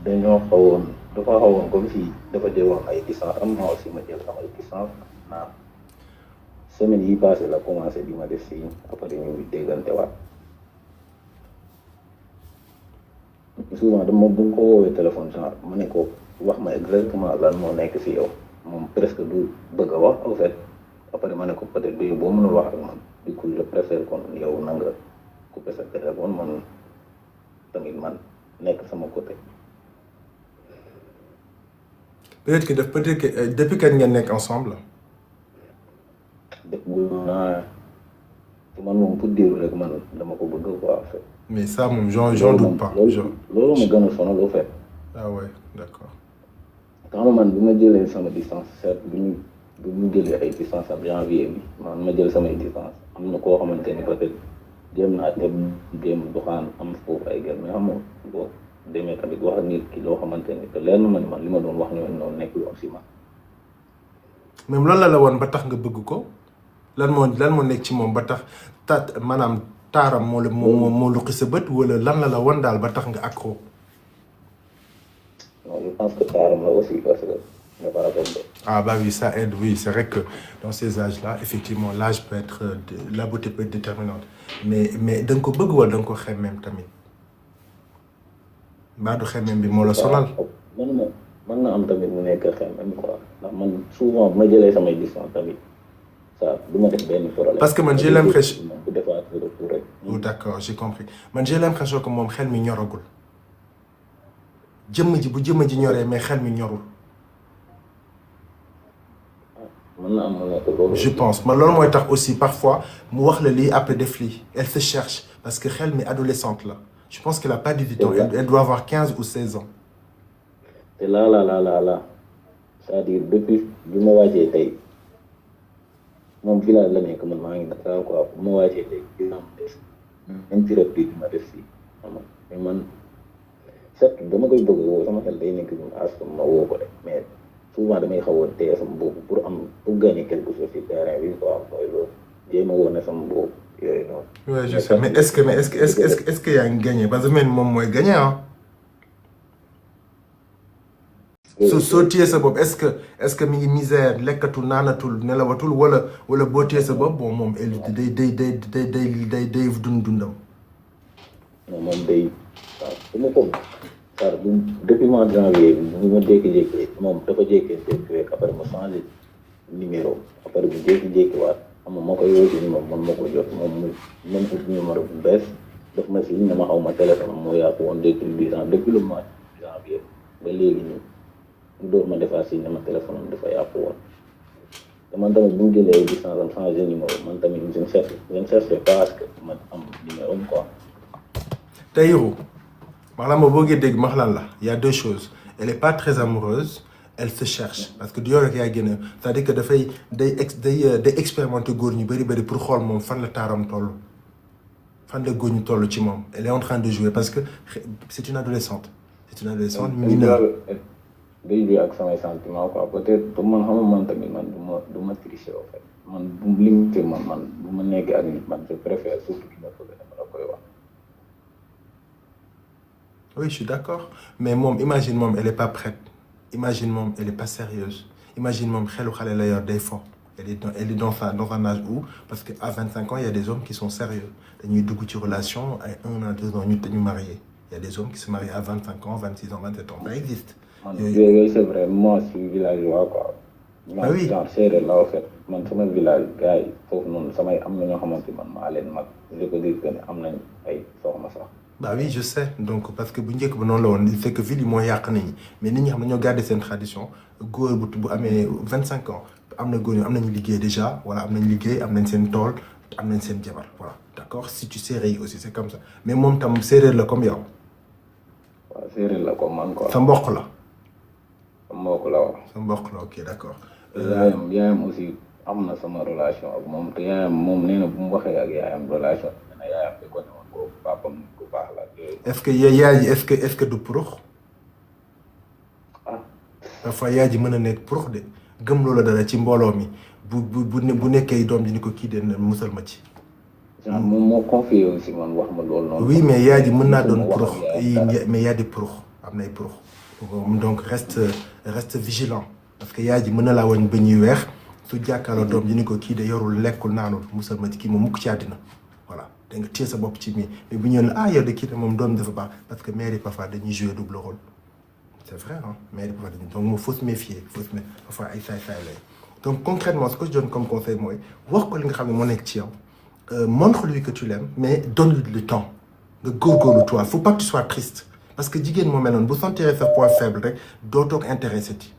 dañoo xawoon dafa xawoon comme si dafa jëloon ay distance am na aussi ma jël samay distance naam semaine yi passé la commencé di ma def signe après ñu ngi déggante waat. souvent dama bu ko woowee téléphone genre ma ne ko wax ma exactement lan moo nekk si yow moom presque du bëgg a wax en fait après ma ne ko peut-être du boo mënul wax ak man du coup je préfère kon yow na nga couper sa téléphone man tamit man nekk sama côté. peut-être que depuis kañ ngeen nekk ensemble. depuis man moom pour dire rek man dama ko bëgg quoi en fait. mais ça moom j'en doute pas. loolu ma gën a sonal au fait. ah ouais d'accord. xam nga man bi ma jëlee sama distance certes bi ñu jëlee ay distance am janvier bi man ma jël samay distance am na koo xamante ni peut-être jéem naa dem doxaan am foofu ay gel mais xam nga boo demee tamit wax ak nit ki loo xamante ni que leer na ma ni man li ma doon wax ñooñu noonu nekk lu am si man. même loolu la woon ba tax nga bëgg ko lan moo nekk ci moom ba tax maanaam taaram moo luqi sa bët wala lan la woon daal ba tax nga accro. non je pense que taaram la aussi parce que nga par rapport de. Ah bah oui, ça aide, oui. C'est vrai que dans ces âges-là, effectivement, l'âge peut être, la beauté peut être déterminante. Mais da nga ko bëgg wala da nga ko xemmeem tamit mbaa du xemmeem bi moo la sonal. mën na am tamit mu nekk xel même quoi ndax man souvent bu ma jëlee samay distance tamit ça du ma def benn problème. Parce que man j'ai l'impression. bu defaat retour rek. Oh, d'accord, j'ai compris. Man j'ai l'impression que moom xel mi ñoragul. Jëmm ji bu jëmm ji ñoree mais xel mi ñorul. mën na am mu nekk loolu. Je pense man loolu mooy tax aussi parfois mu wax la lii après def lii elle se cherche parce que xel mi adolescente la. Je pense qu'elle a pas 18 ans, elle doit avoir 15 ou 16 ans. te là c'est-à-dire depuis bi ma wàccee tey moom village la nekk man maa ngi Dakar quoi bu ma wàccee tey dina am def même thérapie bi ma def fii xam nga mais man certes dama koy bëgg woo sama xel day nekk ñun askan ma woo ko rek mais souvent damay xaw a téye sama boobu pour gagner quelque chose ci terrain bi quoi mooy loolu jéem a wone sama boobu yooyu noonu. Oui, je sais mais est-ce que yaa ngi gagné parce que man moom mooy gagné ah. soo téye sa bopp est-ce que mi ngi misère lekkatul naanatul nelawatul wala boo téye sa bopp bon moom day dundam. non moom day waaw su ma ko xaar depuis mois de janvier bi ma jékki-jékki moom dafa jékki-jékki rek après ma changé numéro après bu jékki-jékki waat xam nga ma koy woo ci numéro man ma ko jot moom mu même pour numéro bu bees daf ma si ne ma xaw ma téléphone moo yàqu woon depuis le mois de janvier ba léegi nii. mu door ma defaat si ne ma téléphone am dafa yàqu woon te man tamit bu ñu jëlee distance am changé numéro man tamit je ne cherche pas à ce que ma am numéro am quoi. Tahirou maanaam boo gee dégg max lan la y a deux choses elle est pas très amoureuse elle se cherche parce que du yow rek yaa gën a c'est-à-dire que dafay day expérimenter góor ñu bëri pour xool moom fan la taaram toll fan la góor ñu toll ci moom elle est en train de jouer parce que c'est une adolescente mineure. day jouer ak samay sentiment quoi peut-être man xam nga man tamit man du ma tricher en fait man bu limité man bu ma nekkee ak nit man je préfère surtout ki ma bëgg dama la koy wax. Oui, je suis d'accord mais moom imagine moom elle est pas prête imagine moom elle est pas sérieuse imagine moom xelu xale la yor day fo elle est dans un âge où parce que à 25 ans il y a des hommes qui sont sérieux dañuy dugg ci relation ay 1 an 2 ans ñu marié il y a des hommes qui se marient à 25 ans 26 ans 27 ans ça existe. yooyu c'est vrai moi je suis villageois quoi. ah oui genre séeréer la en fait man sama village gars yi foofu noonu samay am na ñoo xamante man maa leen mag je peux dire que ne am nañ ay soxna sax. Bah oui je sais donc parce que bu njëkk ba noonu la woon il fait que ville yi moo yàq nit ñi mais nit ñi xam ne ñoo garder seen tradition góor bu amee 25 ans am na góor ñoo am nañu liggéey déjà wala am nañu liggéey am nañ seen tool am nañ seen jabar voilà d'accord si tu séeréer aussi c'est comme ça mais moom tam séeréer la comme yow. waaw séeréer la comme man quoi. sa mbokk la. mbokk la waaw. sa mbokk la ok d'accord. yaayam aussi am na sama relation ak moom te yaayam moom nee na bu mu waxee ak yaayam relation nee na yaayam da ko ne woon ko papam ku baax la. est-ce que yaay ji est-ce que du purux. ah. parfois yaay ji mën a nekk purux de gëm loola dara ci mbooloo mi bu nekkee doom ji ni ko kii de musal ma ci. genre moom moo confié aussi man wax ma loolu noonu. oui mais yaay ji mën naa doon purux mais yaa di purux am nay purux. donc reste vigilant parce que yaay ji mën na laa woñ ba ñuy weex su jàkkaarloo doom ji ni ko kii de yorul lekkul naanul musal ma ci kii moom mukk ci àddina voilà da nga téye sa bopp ci mais bu ñëw ne yow de kii de moom doom dafa baax parce que mère yi parfois dañuy jouer double rôle c'est vrai hein mère yi parfois dañuy donc moom faut se méfier parfois ay saay-saay lay donc concrètement ce que je donne comme conseil mooy wax ko li nga xam ne moo nekk ci yow montre-lui que tu l'aimes mais donne-lui le temps nga góorgóorlu toi faut pas que tu sois triste parce que jigéen moo mel noonu bu sentir sa point faible rek dootoo ko intéressé ti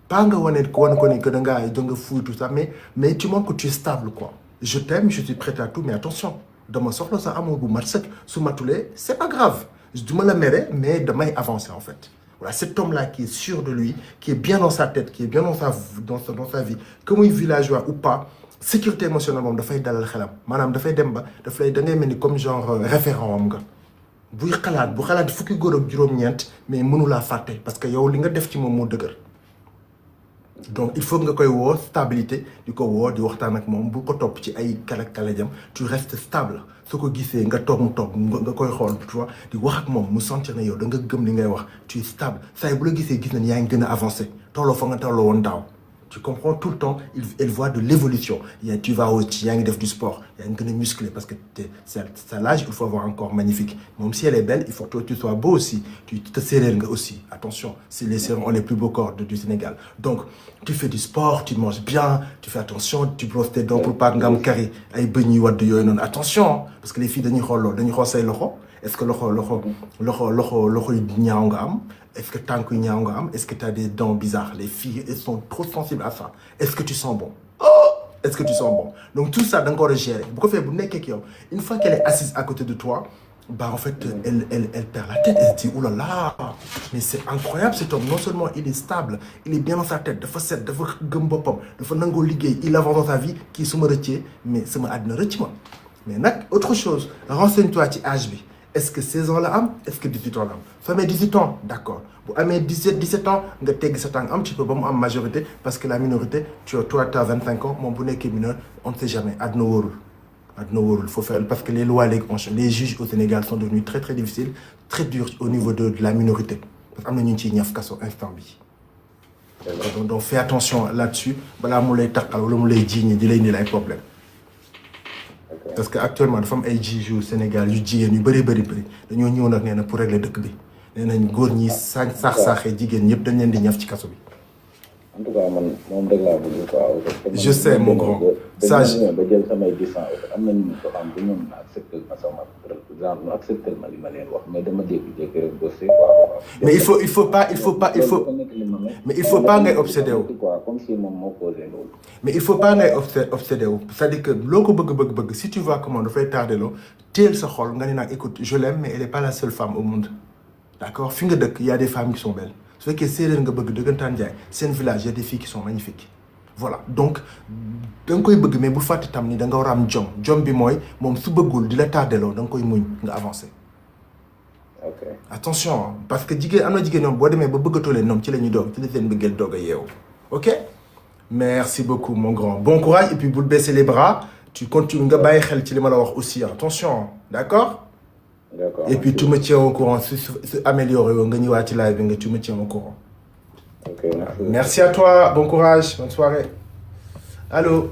pas nga wane ko ni que da nga fuuy tout ça mais tu montres que tu es stable quoi je t'aime je suis prêt à tout mais attention dama soxla sa amour bu mat sëkk su matulee c'est pas grave du ma la mere mais damay avancer en fait voilà cet homme-là qui est sûr de lui qui est bien dans sa tête qui est bien dans sa vie que muy villageois ou pas sécurité émotionnelle moom dafay dalal xelam maanaam dafay dem ba da ngay mel ni comme genre référent am nga bu xalaat fukki góor ak juróom-ñeent mais mënulaa fàtte parce que yow li nga def ci moom moo dëgër donc il faut nga koy woo stabilité di ko woo di waxtaan ak moom bu ko topp ci ay kalajam tu restes stable su ko gisee nga toog mu toog nga koy xool tu vois di wax ak moom mu sentir ne yow da nga gëm li ngay wax tu es stable saa yi bu la gisee gis nañ yaa ngi gën a avancé tolloo fa nga tolloo woon daaw tu comprends tout le temps elle voit de l'évolution tu vas aussi yaa ngi def du sport yaa ngi gën a musclé parce que c'est à l'âge il faut avoir un corps magnifique même si elle est belle il faut que tu sois beau aussi tu te séeréer nga aussi attention si les Sérères ont les plus beaux corps du Sénégal donc tu fais du sport tu manges bien tu fais attention tu brosses tes dents pour pas nga am kari ay bëñ yu wadd yooyu noonu attention parce que les filles dañuy xool loolu dañuy xool say loxo est-ce que loxo yu ñaaw nga am est-ce que tànk yu ñaaw nga am est-ce que tu as des dents bizarres les filles elles sont trop sensibles à ça est-ce que tu sens bon est-ce que tu sens bon donc tout ça da nga ko war a gérer bu ko fee bu nekkee ak yow une fois qu'elle est assise à côté de toi bah en fait elle perd la tête elle se dit oh là là mais c'est incroyable cet homme non seulement il est stable il est bien dans sa tête dafa set dafa gëm boppam dafa nangoo liggéey il avance dans sa vie kii su ma rëccee mais sama àddina rëcc ma mais nag autre chose renseigne-toi ci âge bi est-ce que 16 ans la am est-ce que 18 ans la am soo amee 18 ans d'accord bu amee 17 ans nga tegg sa tànk un petit peu ba mu am majorité parce que la minorité toi t'as 25 ans moom bu nekkee mineur on ne sait jamais àdduna wóorul faut faire parce que les lois les juges au Sénégal sont devenus très très difficiles très durs au niveau de la minorité parce que am na ñu ciy ñaf kaso instant bi donc fais attention là-dessus balaa mu lay taqal wala mu lay jiiñe di lay indil ay problème parce que actuellement dafa am ay juges Sénégal yu jigéen yu bëri dañoo ñëw nag nee na pour régler dëkk bi nee nañ góor ñi saaxee jigéen ñëpp dañ leen di ñaf ci kaso bi. en tout cas man moom rek laa bëgg quoi. je sais mon grand. ça ba jël samay distance am nañu ñu ko am bu ñoom accepté ma sama genre accepté ma li ma leen wax mais dama jékki-jékki rek bosser quoi. mais il faut pas ngay obsédé wu. comme si moom moo posé loolu. mais il faut pas ngay obsédé wu c'est-à-dire que loo ko bëgg si tu vois comment dafay tardé loo teel sa xol nga ne nag écoute je l'aime mais elle est pas la seule femme au monde d'accord fi nga dëkk y a des femmes qui sont belles. su fekkee séeréer nga bëgg dëggantaan jaay seen village y a des filles qui sont magnifiques voilà donc da nga koy bëgg mais bu fàtte tam ni da nga war a am jom bi mooy moom su bëggul di la tardeloo da nga koy muñ nga avancer. ok attention parce que am na jigéen ñoom boo demee ba bëggatoo leen ñoom ci la ñuy doog ci la seen bëggeel doog a yeewu ok merci beaucoup mon grand bon courage et puis bul baisser les bras tu continues nga bàyyi xel ci li ma la wax aussi attention d'accord. D'accord. Et puis tu me tiens au courant su amélioré nga ñëwaat ci live bi nga tu me tiens au courant. Ok, merci à toi bon courage bonne soirée allô.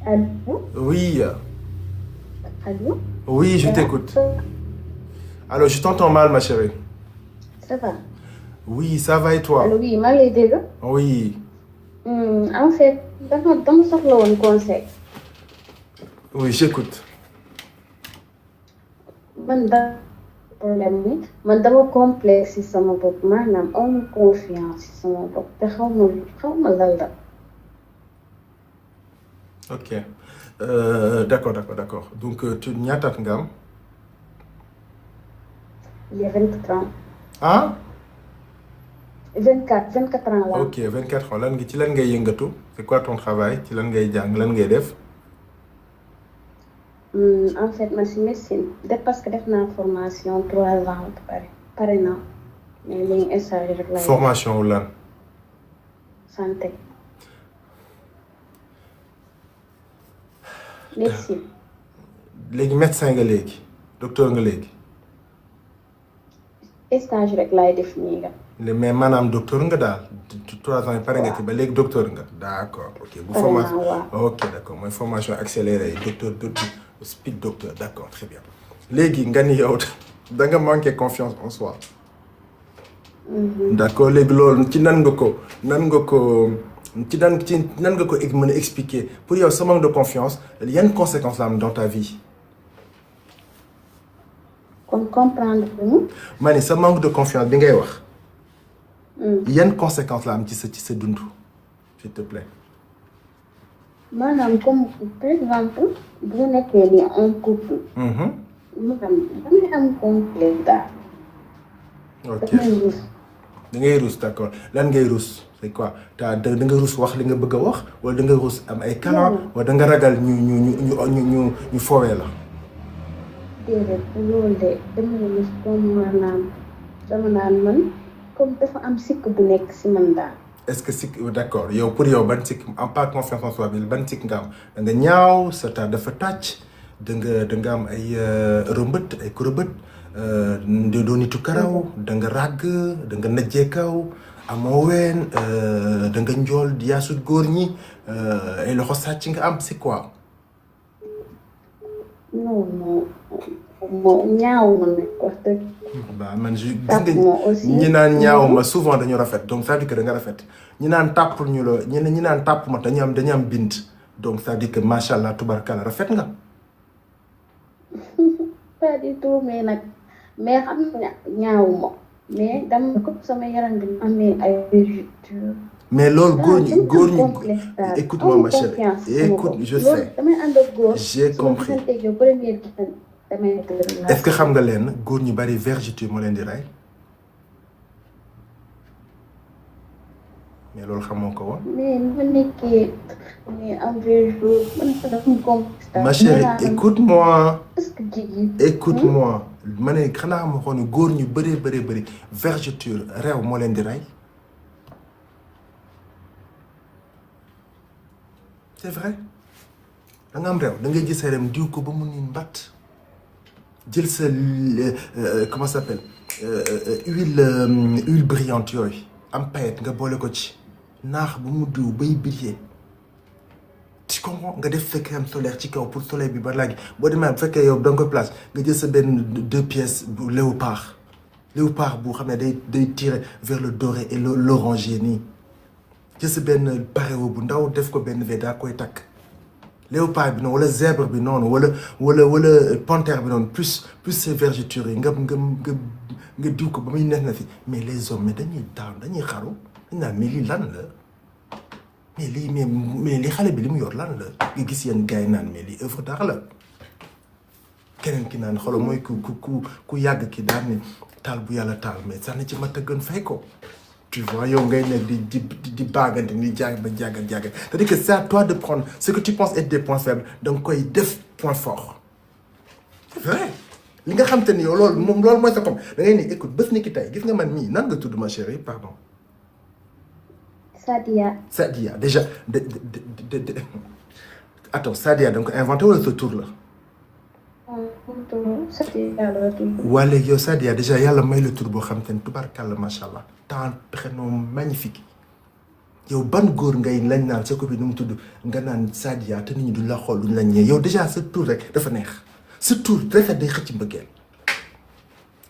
Allô. Oui. Allô. Oui je t'écoute. Allô je t'entends mal ma chérie. Ça va. Oui ça va et toi. Allô oui maa ngi lay dégg. Oui. En fait dama soxla woon conseil. Oui j'écoute. man ba problème bi man dama complexe ci sama bopp maanaam am confiance ci sama bopp te xaw ma lan la. ok d'accord donc tu ñaata at nga am. il y a 24 ans. ah. 24 ans la. ok 24 ans ci lan ngay yëngatu c'est quoi ton travail ci lan ngay jàng lan ngay def. En fait man ci médecine parce que def naa formation 3 ans pare naa mais léegi stage rek la. formation wu lan. santé. médecine. léegi médecin nga léegi docteur nga léegi. stage rek laay def nii nga. mais maanaam docteur nga daal 3 ans yi pare nga ci ba léegi docteur nga d'accord ok. bu formation ok d'accord mooy formation accélérée docteur speed docteur d'accord très bien léegi nga ni yow da nga manquer confiance en soi. d'accord léegi loolu ci nan nga ko mën a expliquer pour yow ce manque de confiance yan conséquences la am dans ta vie. kon comprendre ko. ma ne sa manque de confiance bi ngay wax. yan conséquences la am ci sa dund s'il te plaît. maanaam comme par exemple bu nekkee ni en couple. damay am complexe daal. ok da ngay rus d'accord lan ngay rus c'est quoi da nga rus wax li nga bëgg a wax wala da nga rus am ay calan wala da nga ragal ñu foowee la. déedéet loolu de dama rus comme maanaam dama naan man comme dafa am sikk bu nekk si man daal. est-ce que sikk d'accord yow pour yow ban sikk en pas confiance en soi bi ban sikk nga am da nga ñaaw sa taat dafa tàcc da nga am ay rëmbët ay kurobët doo nitu karaw da nga ràgg da nga najjee kaw amoo ween da nga njool di yaasut góor ñi ay loxo sàcc nga am c'est quoi non ñaaw ma nag wax dëgg. bah man je gis tàpp nga ma aussi. ñi naan ñaaw ma souvent dañu rafet donc ça veut dire que da nga rafet ñi naan tàpp ñu la ñi naan tàpp ma dañu am bind donc ça veut dire que macha allah tubarkalla rafet nga. pas du tout mais xam nga ñaaw ma mais dama ko sama yaram bi amee ay vergetures. mais loolu góor ñi écoute-moi ma chérie confiance écoute je sais damay ànd ak góor. j'ai compris su ma gisantee yow première gisante damay est-ce que xam nga leen góor ñu bari vergeture moo leen di rey mais loolu xamoo ko woon. mais ni ma nekkee mais am vergeture man sax dafa complexe. ma chérie écoute-moi est-ce que jigéen. écoute-moi ma ne xanaa ma xool ni góor ñu bari vergeture réew moo leen di rey c'est vrai da nga am réew da ngay gis sa rem diw ko ba mu niin mbatt jël sa comment ça s'appelle huile brillante yooyu am paillette nga boole ko ci naax bu mu diw bay briller tu comprends nga def sa crème solaire ci kaw pour soleil bi ba laagi boo demee bu fekkee yow da nga ko place nga jël sa benn 2 pièces bu léopard bu xam ne day tirer vers le doré et l'orangé nii jël sa benn paréo bu ndaw def ko benn verre daa koy takk léopard bi noonu wala zèbre bi noonu wala panthère bi noonu plus ces vergetures yi nga diw ko ba muy neex na fi mais les hommes mais dañuy xaru dañ naan mais lii lan la mais lii xale bi li mu yor lan la nga gis yenn gars yi naan mais lii œuvre d'art la keneen ki naan xolo mooy ku yàgg ki daan ne taal bu yàlla taal mais sax na ci ma tëggoon fay ko tu vois yow ngay nekk di baagante ni jàng ba jàggal c'est-à-dire que c'est à toi de prendre ce que tu penses être des points faibles donc koy def point fort c'est vrai li nga xam te ni yow loolu mooy sa comme da ngay ne écoute bés ni ki tey gis nga man mii nan nga tudd ma chérie pardon Sadia déjà attends Sadia da nga ko inventé wala sa tur la waa léegi yow Sadia déjà yàlla may la tur boo xam te ne tubarkàlla macha allah t'as un prénom magnifique yow ban góor ngay lañ naan sa copine nu mu tudd nga naan Sadia te nit ñi duñ la xool duñ la ñee yow déjà sa tur rek dafa neex sa tur rafet day xëcc mbëggeel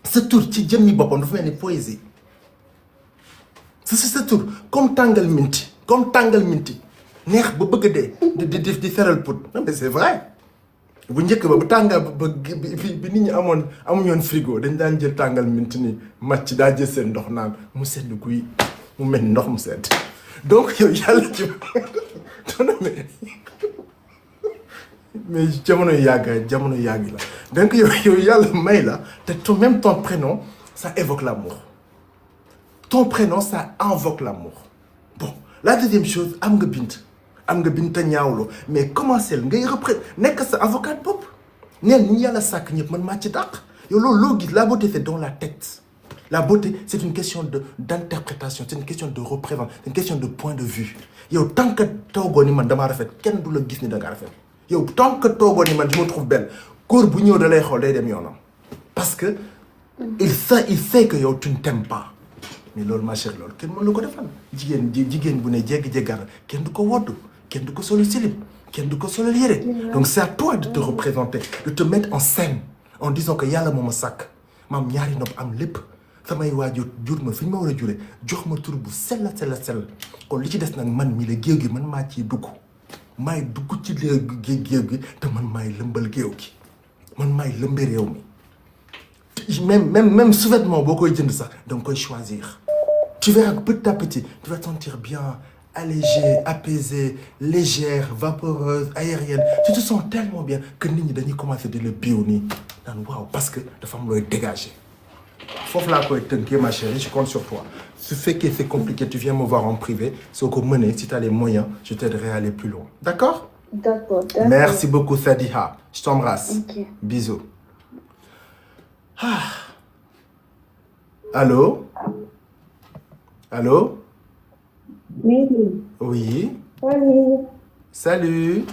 sa tur ci jëmmi boppam dafa mel ni poésie sa tur comme tàngal minti neex ba bëgg dee di feral put non mais c'est vrai bu njëkk ba bu tàngal ba bi nit ñi amuñu woon frigo dañ daan jël tàngal minti ni màcc daa jël seen ndox naan mu sedd guy mu mel ndox mu sedd donc yow yàlla ci mais jamono yàgg la donc yow yàlla may la te même ton prénom ça évoque l'amour ton prénom ça invoque l'amour bon la deuxième chose am nga bind te ñaawloo mais commencé ngay nekk sa avocat bopp neen ñi yàlla sàkk ñëpp man maa ci dàq yow loolu loo gis la beauté c'est dans la tête la beauté c'est une question d'interprétation c'est une question de représentation c'est une question de point de vue yow tant que toogoo ni man damaa rafet kenn du la gis ni da nga rafet yow tant que toogoo ni man je me trouve belle góor bu ñëw da lay xool day dem yoonam parce que il sait que yow tu ne t'aimes pas mais loolu ma chérie loolu kenn mën la ko defal jigéen bu ne jéggi-jéggar kenn du ko woddu kenn du ko solo silib kenn du ko solo yére donc c'est à toi de te représenter de te mettre en scène en disant que yàlla moo ma sàkk maam ñaari nopp am lépp samay waajur jur ma fi ñu ma war a jure jox ma tur bu sell kon li ci des nag man mi la géew gi man maa ciy dugg maay dugg ci géew gi te man maay lëmbal géew gi man maay lëmbe réew mi même sous-vêtement boo koy jënd sax da nga koy choisir tu verras que petit à petit tu vas te sentir bien allégée, apaisée, légère, vaporeuse, aérienne. Tu te sens tellement bien que nit ñi dañuy commencer di le bioni naan waaw parce que dafa am looy dégager. Foofu laa koy tënkee ma chérie, je compte sur toi. Su fekkee c'est compliqué, tu viens me voir en privé. Soo ko mënee, si tu as les moyens, je t'aiderai à aller plus loin. D'accord? D'accord. Merci beaucoup Sadiha. Je t'embrasse. Ok. Bisous. Allô? Allô? Oui, Oui. salut. Salut.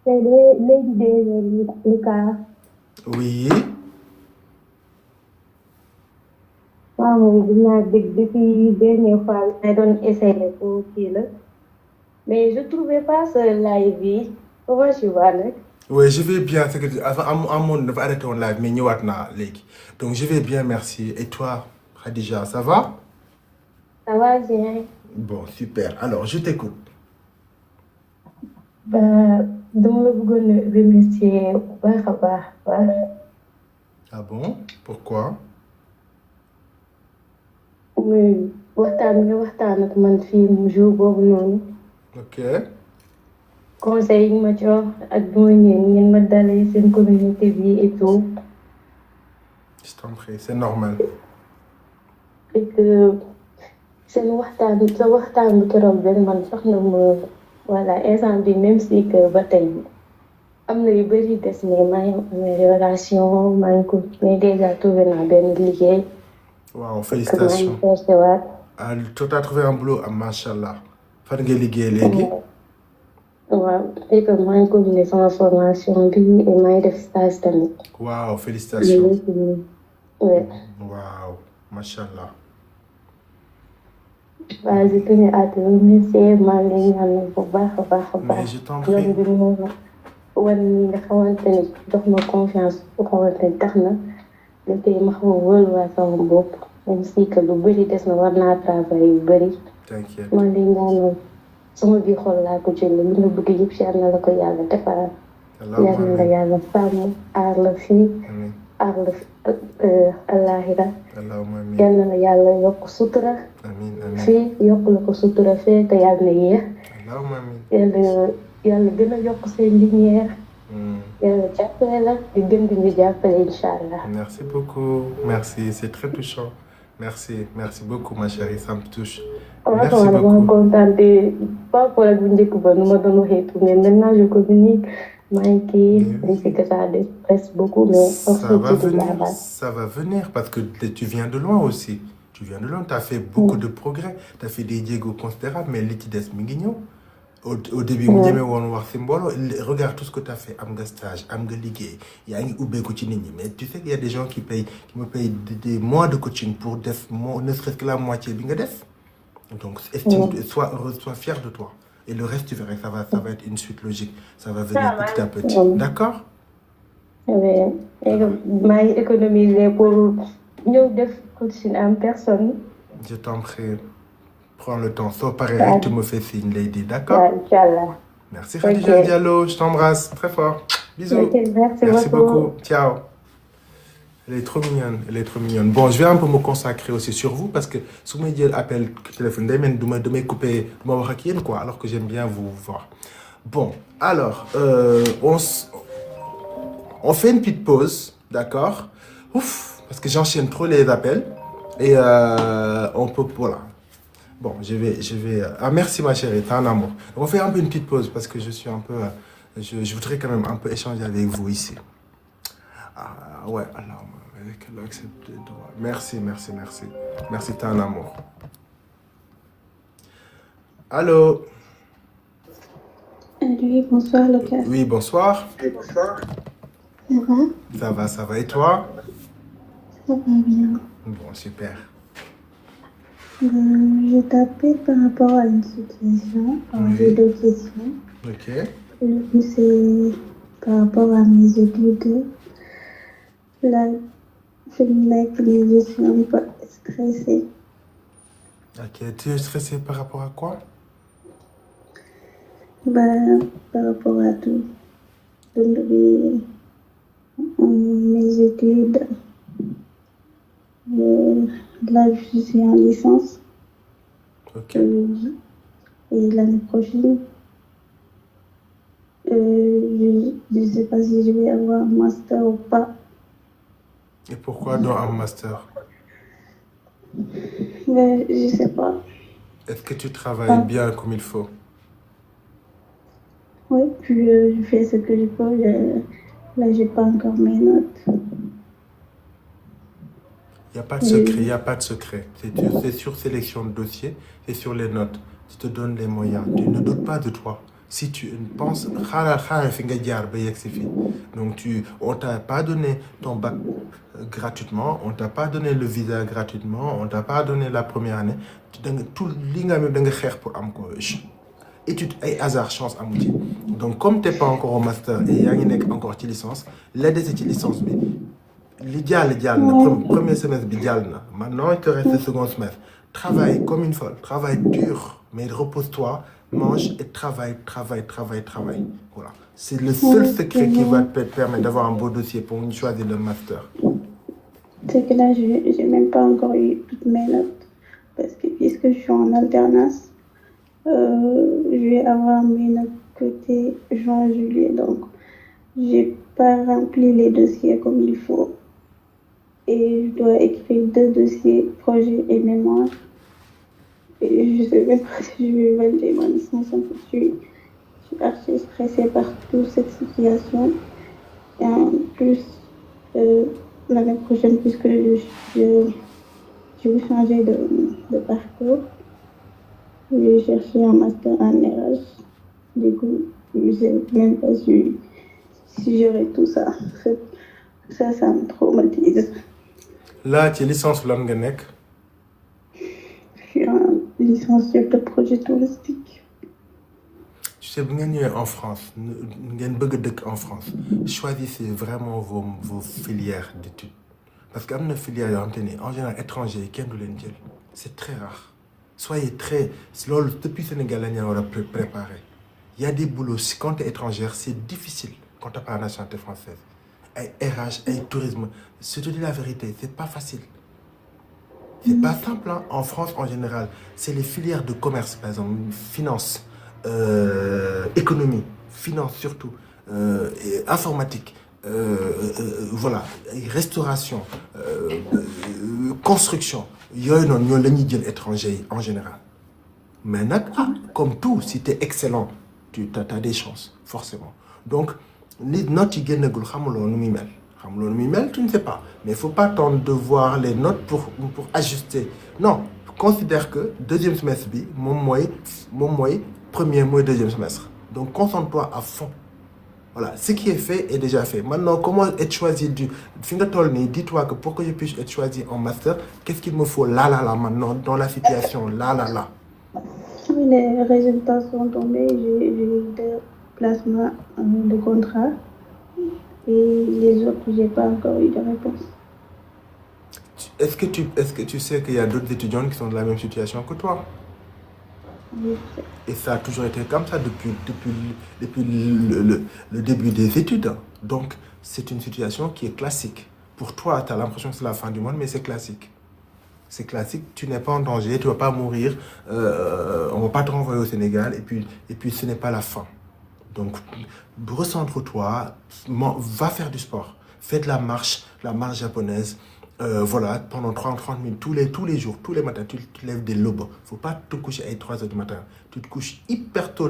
C'est Lady de Lucas. Oui. Waaw moom dinaa dégg depuis dernière fois I doon essayer pour kii la mais je trouvais pas ce live bi comment tu vas nag. Oui, je vais bien. C'est que avant, on va arrêter en live, mais ñëwaat naa léegi. Donc, je vais bien, merci. Et toi, Khadija, ça va? Ça va bien. Bon, super. Alors, je t'écoute. Dama la bëggoon a remercier bu baax a baax. Ah bon? Pourquoi? muy waxtaan nga waxtaan ak man fii mu jour boobu noonu. Ok. Conseil yi ma jox ak bu ma ñëwee ngeen ma dalee seen communauté bi et tout. Je t'en prie, c'est normal. et que seen waxtaan sa waxtaan bu keroog benn man sax na ma voilà instant bi même si que ba tey am na yu bëri des mais maa ngi am relation maa ngi ko mais déjà trouvé naa benn liggéey. Wow, félicitations. Ah, tu as trouvé un boulot, ah, machallah. Fan nga liggéey léegi? waaw et que maa ngi continuer sama formation bi et maa ngi def stage tamit. Wow, félicitations. Ouais. Wow, machallah. Bah, je tenais à te remercier maa ngi lay ñaanal bu baax a baax a baax. Mais je t'en prie. yoon bi mu wan ni nga xamante ni jox ma confiance bu xamante ni tax na da tey ma xaw a wóoluwaat sama bopp même si que lu bëri des na war naa travail yu bëri. T'inquiète. maa ngi lay ñaanal sama biir xol laa ko jëlee li nga bëgg yëpp yal na la ko yàlla defaral. yal na la yàlla sàmm aar la fii aar la àllaaxira. yal na la yàlla yokk sutura. fii yokk la ko sutura fee te yàlla na yéex. yàlla gën a yokk seen lumière. yàlla jàppale la di gën di ñu jàppale incha allah. Merci beaucoup, merci, c'est très touchant. Merci, merci beaucoup ma chérie, ça me touche. Merci beaucoup. Je suis contente pas pour la bundik ba nu ma doon waxee tout mais maintenant je communique maa ngi kii c'est que ça déstresse beaucoup mais ça va venir parce que tu viens de loin aussi. Tu viens de loin, tu as fait beaucoup de progrès, tu as fait des jéego considérables mais li ci des mi ngi ñëw. Au début, regarde tout ce que tu as fait. Am nga stage, am nga liggéey, yaa ngi ubbeeku ci nit ñi. Mais tu sais qu'il y a des gens qui me payent des mois de coaching pour def ne serait-ce que la moitié bi nga def. Donc, sois heureuse, sois fière de toi. Et le reste, tu verras, ça va être une suite logique. Ça va venir petit à petit. D'accord? Oui. Et maa ngi économiser pour ñëw def coaching en personne. Je t'en prie. Prends le temps. Sauf pareil, tu me fais signe, Lady. D'accord? Inch'Allah. Merci, Khadija Diallo. Je t'embrasse très fort. Bisous. Okay, merci beaucoup. Ciao. Elle est trop mignonne. Elle est trop mignonne. Bon, je vais un peu me consacrer aussi sur vous parce que si vous me dites appel téléphone, de me couper, de me voir quoi, alors que j'aime bien vous voir. Bon, alors, on fait une petite pause, d'accord? Ouf, parce que j'enchaîne trop les appels et on peut, voilà. Bon, je vais. Ah, merci ma chérie, t'es un amour. On fait un peu une petite pause parce que je suis un peu. Je voudrais quand même un peu échanger avec vous ici. Ah, ouais, alors, qu'elle accepte les droits. Merci. Merci, t'es un amour. Allô? Oui, bonsoir, Lucas. Oui, bonsoir. Ça va? Ça va. Et toi? Ça va bien. Bon, super. Je t'appelle par rapport à une situation. J'ai deux questions. Ok. Le plus, c'est par rapport à mes études. Là, je suis un peu stressée. Ok. Tu es stressée par rapport à quoi? Par rapport à tout. Mes études. Là, je suis en licence. Ok. Et l'année prochaine, je ne sais pas si je vais avoir un master ou pas. Et pourquoi dans un master? Je ne sais pas. Est-ce que tu travailles bien comme il faut? Oui, puis je fais ce que je peux. Là, je n'ai pas encore mes notes. Il n'y a pas de secret, il n'y a pas de secret. C'est sur sélection de dossier, c'est sur les notes. Tu te donnes les moyens. Tu ne doutes pas de toi. Si tu penses, donc on t'a pas donné ton bac gratuitement, on t'a pas donné le visa gratuitement, on t'a pas donné la première année. Tout l'inga pour am ko étude et hasard chance amu ci. Donc comme t'es pas encore au master et yaa ngi nekk encore ci licence, la dese ci licence bi li jàll na premier semestre bi jàll na. Maintenant il te reste le second semestre. Travaille comme une folle, travaille dur, mais repose-toi, mange et travaille. Voilà. C'est le seul secret qui va te permettre d'avoir un beau dossier pour choisir le master. C'est que là, j'ai même pas encore eu toutes mes notes. Parce que puisque je suis en alternance, je vais avoir mes notes côté juin-juillet. Donc, j'ai pas rempli les dossiers comme il faut. Et je dois écrire 2 dossiers, projet et mémoire. Et je sais même pas si je vais valider ma licence. En fait, je suis archi stressée par toute cette situation. Et en plus, l'année prochaine, puisque je vais changer de parcours, je vais chercher un master en RH. Du coup, je sais même pas si j'aurai tout ça. En fait, ça me traumatise. Là, tu es licence lan nga nekk? Je suis en licence chef de projet touristique. Tu sais, vous gagnez en France, vous gagnez en France. Choisissez vraiment vos filières d'études. Parce qu'il y a une filière en général étranger, c'est très rare. Soyez très... Depuis le Sénégal, on a préparé. Il y a des boulots, quand tu es étrangère, c'est difficile quand tu n'as pas la nationalité française. RH, tourisme, je te dis la vérité, c'est pas facile. C'est pas simple, hein. En France, en général, c'est les filières de commerce, par exemple, finance, économie, finance surtout, informatique, voilà, restauration, construction. Il y a une étranger en général. Mais comme tout, si tu es excellent, tu as des chances, forcément. Donc, les notes, tu ne tu ne sais pas. Mais il ne faut pas attendre de voir les notes pour ajuster. Non, considère que deuxième semestre, premier mois, deuxième semestre. Donc, concentre-toi à fond. Voilà, ce qui est fait est déjà fait. Maintenant, comment être choisi dis-toi que pour que je puisse être choisi en master, qu'est-ce qu'il me faut là, maintenant, dans la situation, là. Les résultats sont tombés, j'ai eu 2 placements de contrat et les autres, j'ai pas encore eu de réponse. Est-ce que tu sais qu'il y a d'autres étudiants qui sont dans la même situation que toi? Oui. Et ça a toujours été comme ça depuis le début des études. Donc, c'est une situation qui est classique. Pour toi, tu as l'impression que c'est la fin du monde, mais c'est classique. C'est classique, tu n'es pas en danger, tu ne vas pas mourir, on ne va pas te renvoyer au Sénégal, et puis ce n'est pas la fin. Donc, recentre-toi, va faire du sport, fais de la marche japonaise, voilà, pendant 30 minutes, tous les jours, tous les matins, tu te lèves des lobes. Il ne faut pas te coucher à 3 h du matin. Tu te couches hyper tôt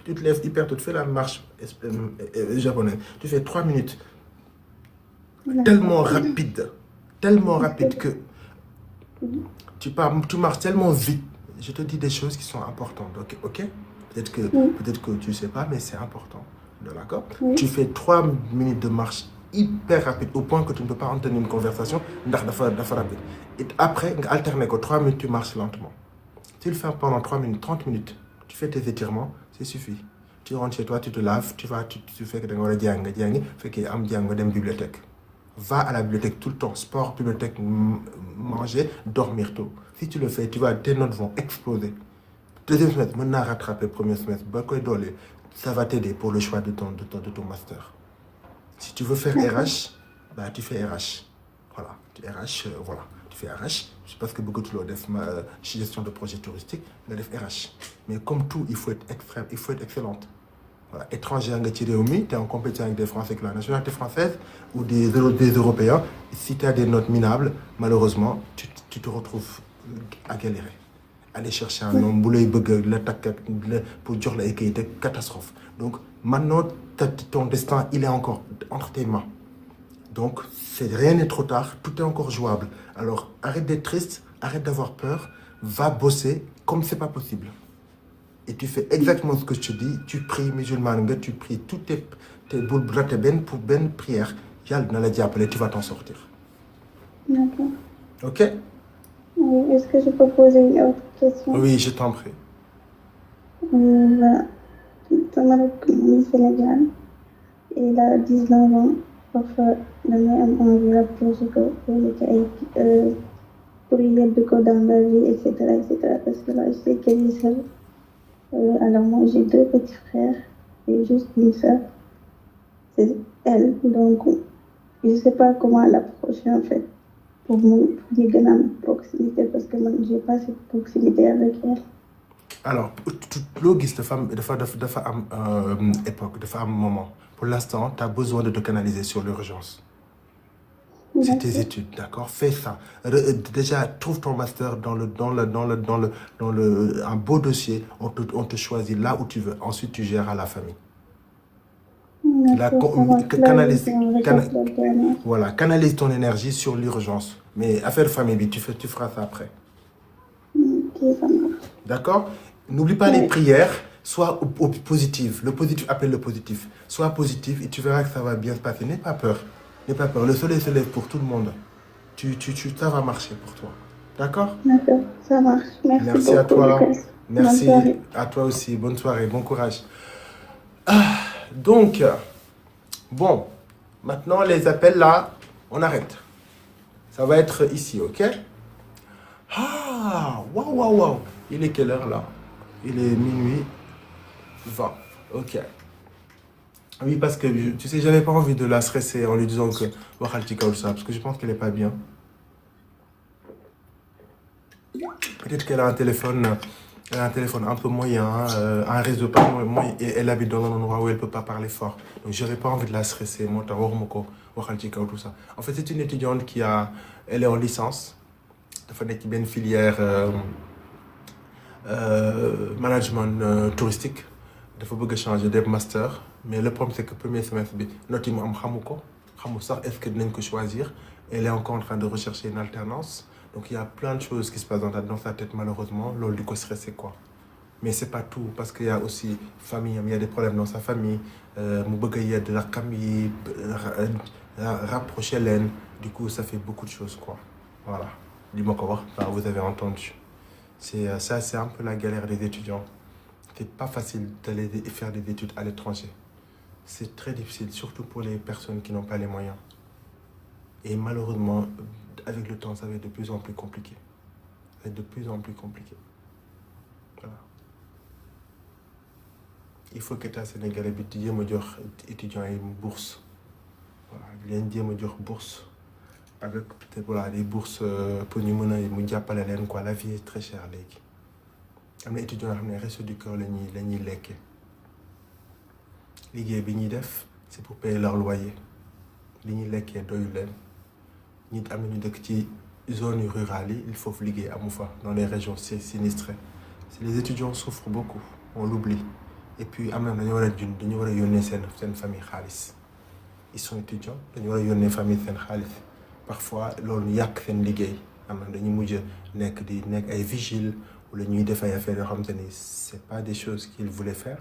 tu te lèves hyper tôt, tu fais la marche japonaise, tu fais 3 minutes, tellement rapide que tu marches tellement vite. Je te dis des choses qui sont importantes, ok? Peut-être que tu ne sais pas, mais c'est important. D'accord? Tu fais 3 minutes de marche hyper rapide, au point que tu ne peux pas entendre une conversation, rapide. Et après, alterner que 3 minutes, tu marches lentement. Tu le fais pendant 3 minutes, 30 minutes. Tu fais tes étirements, c'est suffit. Tu rentres chez toi, tu te laves, tu fais que tu vas bibliothèque. Va à la bibliothèque tout le temps, sport, bibliothèque, manger, dormir tôt. Si tu le fais, tes notes vont exploser. Deuxième semestre, maintenant rattraper premier semestre, ça va t'aider pour le choix de ton master. Si tu veux faire RH, tu fais RH. Voilà, tu fais RH. Je sais pas ce que beaucoup de gens font, gestion de projet touristique, mais RH. Mais comme tout, il faut être extrême, il faut être excellente. Voilà, étranger, tu es en compétition avec des Français, avec la nationalité française ou des Européens. Si tu as des notes minables, malheureusement, tu te retrouves à galérer. Aller chercher un homme, pour dire la catastrophe. Donc maintenant, ton destin, il est encore entre tes mains. Donc, rien n'est trop tard, tout est encore jouable. Alors, arrête d'être triste, arrête d'avoir peur, va bosser comme c'est pas possible. Et tu fais exactement ce que je te dis, tu pries musulman, tu pries toutes tes boules brattées pour ben prière. Yalla na la diapole, tu vas t'en sortir. D'accord. Ok? Oui, est-ce que je peux poser une autre question? Oui, je t'en prie. Voilà. Sama rakk mu ngi Sénégal, il a 19 ans. Parfois, damay am envie rapproché ko poser ko ay pour yedd ko dans la vie, etc., etc. Parce que là, je sais qu'elle est seule. Alors moi, j'ai 2 petits frères et juste une sœur. C'est elle. Donc, je ne sais pas comment l'approcher en fait pour qu'il y ait une proximité parce que moi, je n'ai pas cette proximité avec elle. Alors, loo gis dafa am époque, dafa am moment. Pour l'instant, tu as besoin de te canaliser sur l'urgence. C'est tes études, d'accord? Fais ça. Déjà, trouve ton master dans un beau dossier. On te choisit là où tu veux. Ensuite, tu gères à la famille. Voilà, canalise ton énergie sur l'urgence. Mais affaire famille, tu feras ça après. Ok, ça marche. D'accord? N'oublie pas les prières, sois au positif. Le positif appelle le positif. Sois positif et tu verras que ça va bien se passer. N'aie pas peur. N'aie pas peur. Le soleil se lève pour tout le monde. Ça va marcher pour toi. D'accord? D'accord, ça marche. Merci beaucoup, à toi. Lucas. Merci à toi aussi. Bonne soirée, bon courage. Donc, bon, maintenant les appels là, on arrête. Ça va être ici, ok? Ah, waouh. Il est quelle heure là? Il est minuit 20. Ok. Oui, parce que tu sais, j'avais pas envie de la stresser en lui disant que parce que je pense qu'elle est pas bien. Peut-être qu'elle a un téléphone un peu moyen, un réseau pas moyen, et elle habite dans un endroit où elle peut pas parler fort. Donc j'avais pas envie de la stresser. Moi, tout ça. En fait, c'est une étudiante elle est en licence. Elle fait une filière management touristique. Il faut changer de master. Mais le problème, c'est que le premier semestre, notre imam est-ce que nous choisir? Elle est encore en train de rechercher une alternance. Donc il y a plein de choses qui se passent dans sa tête, malheureusement. L'ol du coup stressé quoi. Mais c'est pas tout, parce qu'il y a aussi famille, il y a des problèmes dans sa famille. Il y a de la famille, rapprocher l'aine. Du coup, ça fait beaucoup de choses quoi. Voilà. Dis-moi quoi, vous avez entendu. C'est un peu la galère des étudiants. C'est pas facile d'aller faire des études à l'étranger. C'est très difficile, surtout pour les personnes qui n'ont pas les moyens. Et malheureusement, avec le temps, ça va être de plus en plus compliqué. Ça va être de plus en plus compliqué. Voilà. Il faut que l'État sénégalais ait étudiants et une bourse. Voilà. Il y a une bourse. Avec peut-être voilà, des bourses pour nous quoi. La vie est très chère. Les étudiants qui restent du cœur, les lekk. Liggéey bi ñuy def c'est pour payer leur loyer. Li ñuy lekkee doyu leen. Nit am na ñu dëkk ci zone rurale yi, il faut liggéey amu fa dans les régions sinistrées. Les étudiants souffrent beaucoup, on l'oublie. Et puis am na dañu war a yónnee seen famille xaalis. Ils sont étudiants, dañu war a yónnee famille seen xaalis. Parfois loolu yàq seen liggéey. Am na dañu mujj nekk ay vigile wala ñuy def ay affaires yoo xamante ni c'est pas des choses qu'ils voulaient faire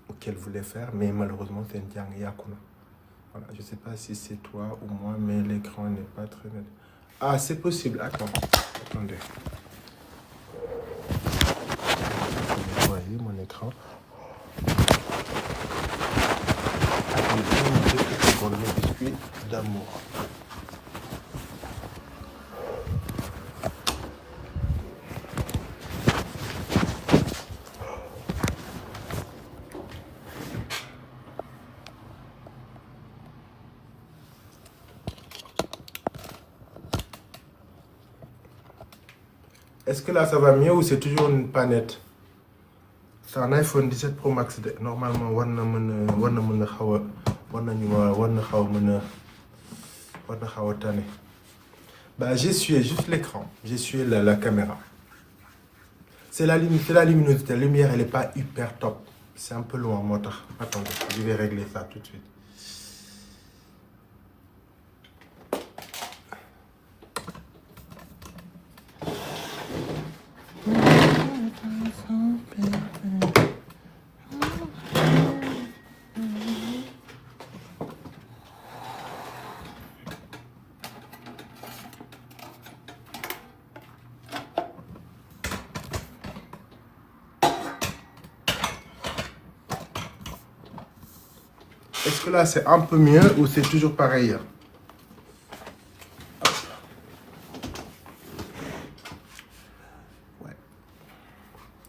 ou qu'elle voulait faire, mais malheureusement c'est un jàng yàqu na. Voilà, je sais pas si c'est toi ou moi, mais l'écran n'est pas très net. Ah, c'est possible. Attendez. Vous voyez mon écran. Attendez, pour le biscuit d'amour. Est-ce que là ça va mieux ou c'est toujours pas net? C'est un iPhone 17 Pro Max. Normalement, bah, j'essuie juste l'écran. J'essuie la caméra. C'est la luminosité. La lumière, elle n'est pas hyper top. C'est un peu loin, moi. Attendez, je vais régler ça tout de suite. Est-ce que là, c'est un peu mieux ou c'est toujours pareil? Ouais.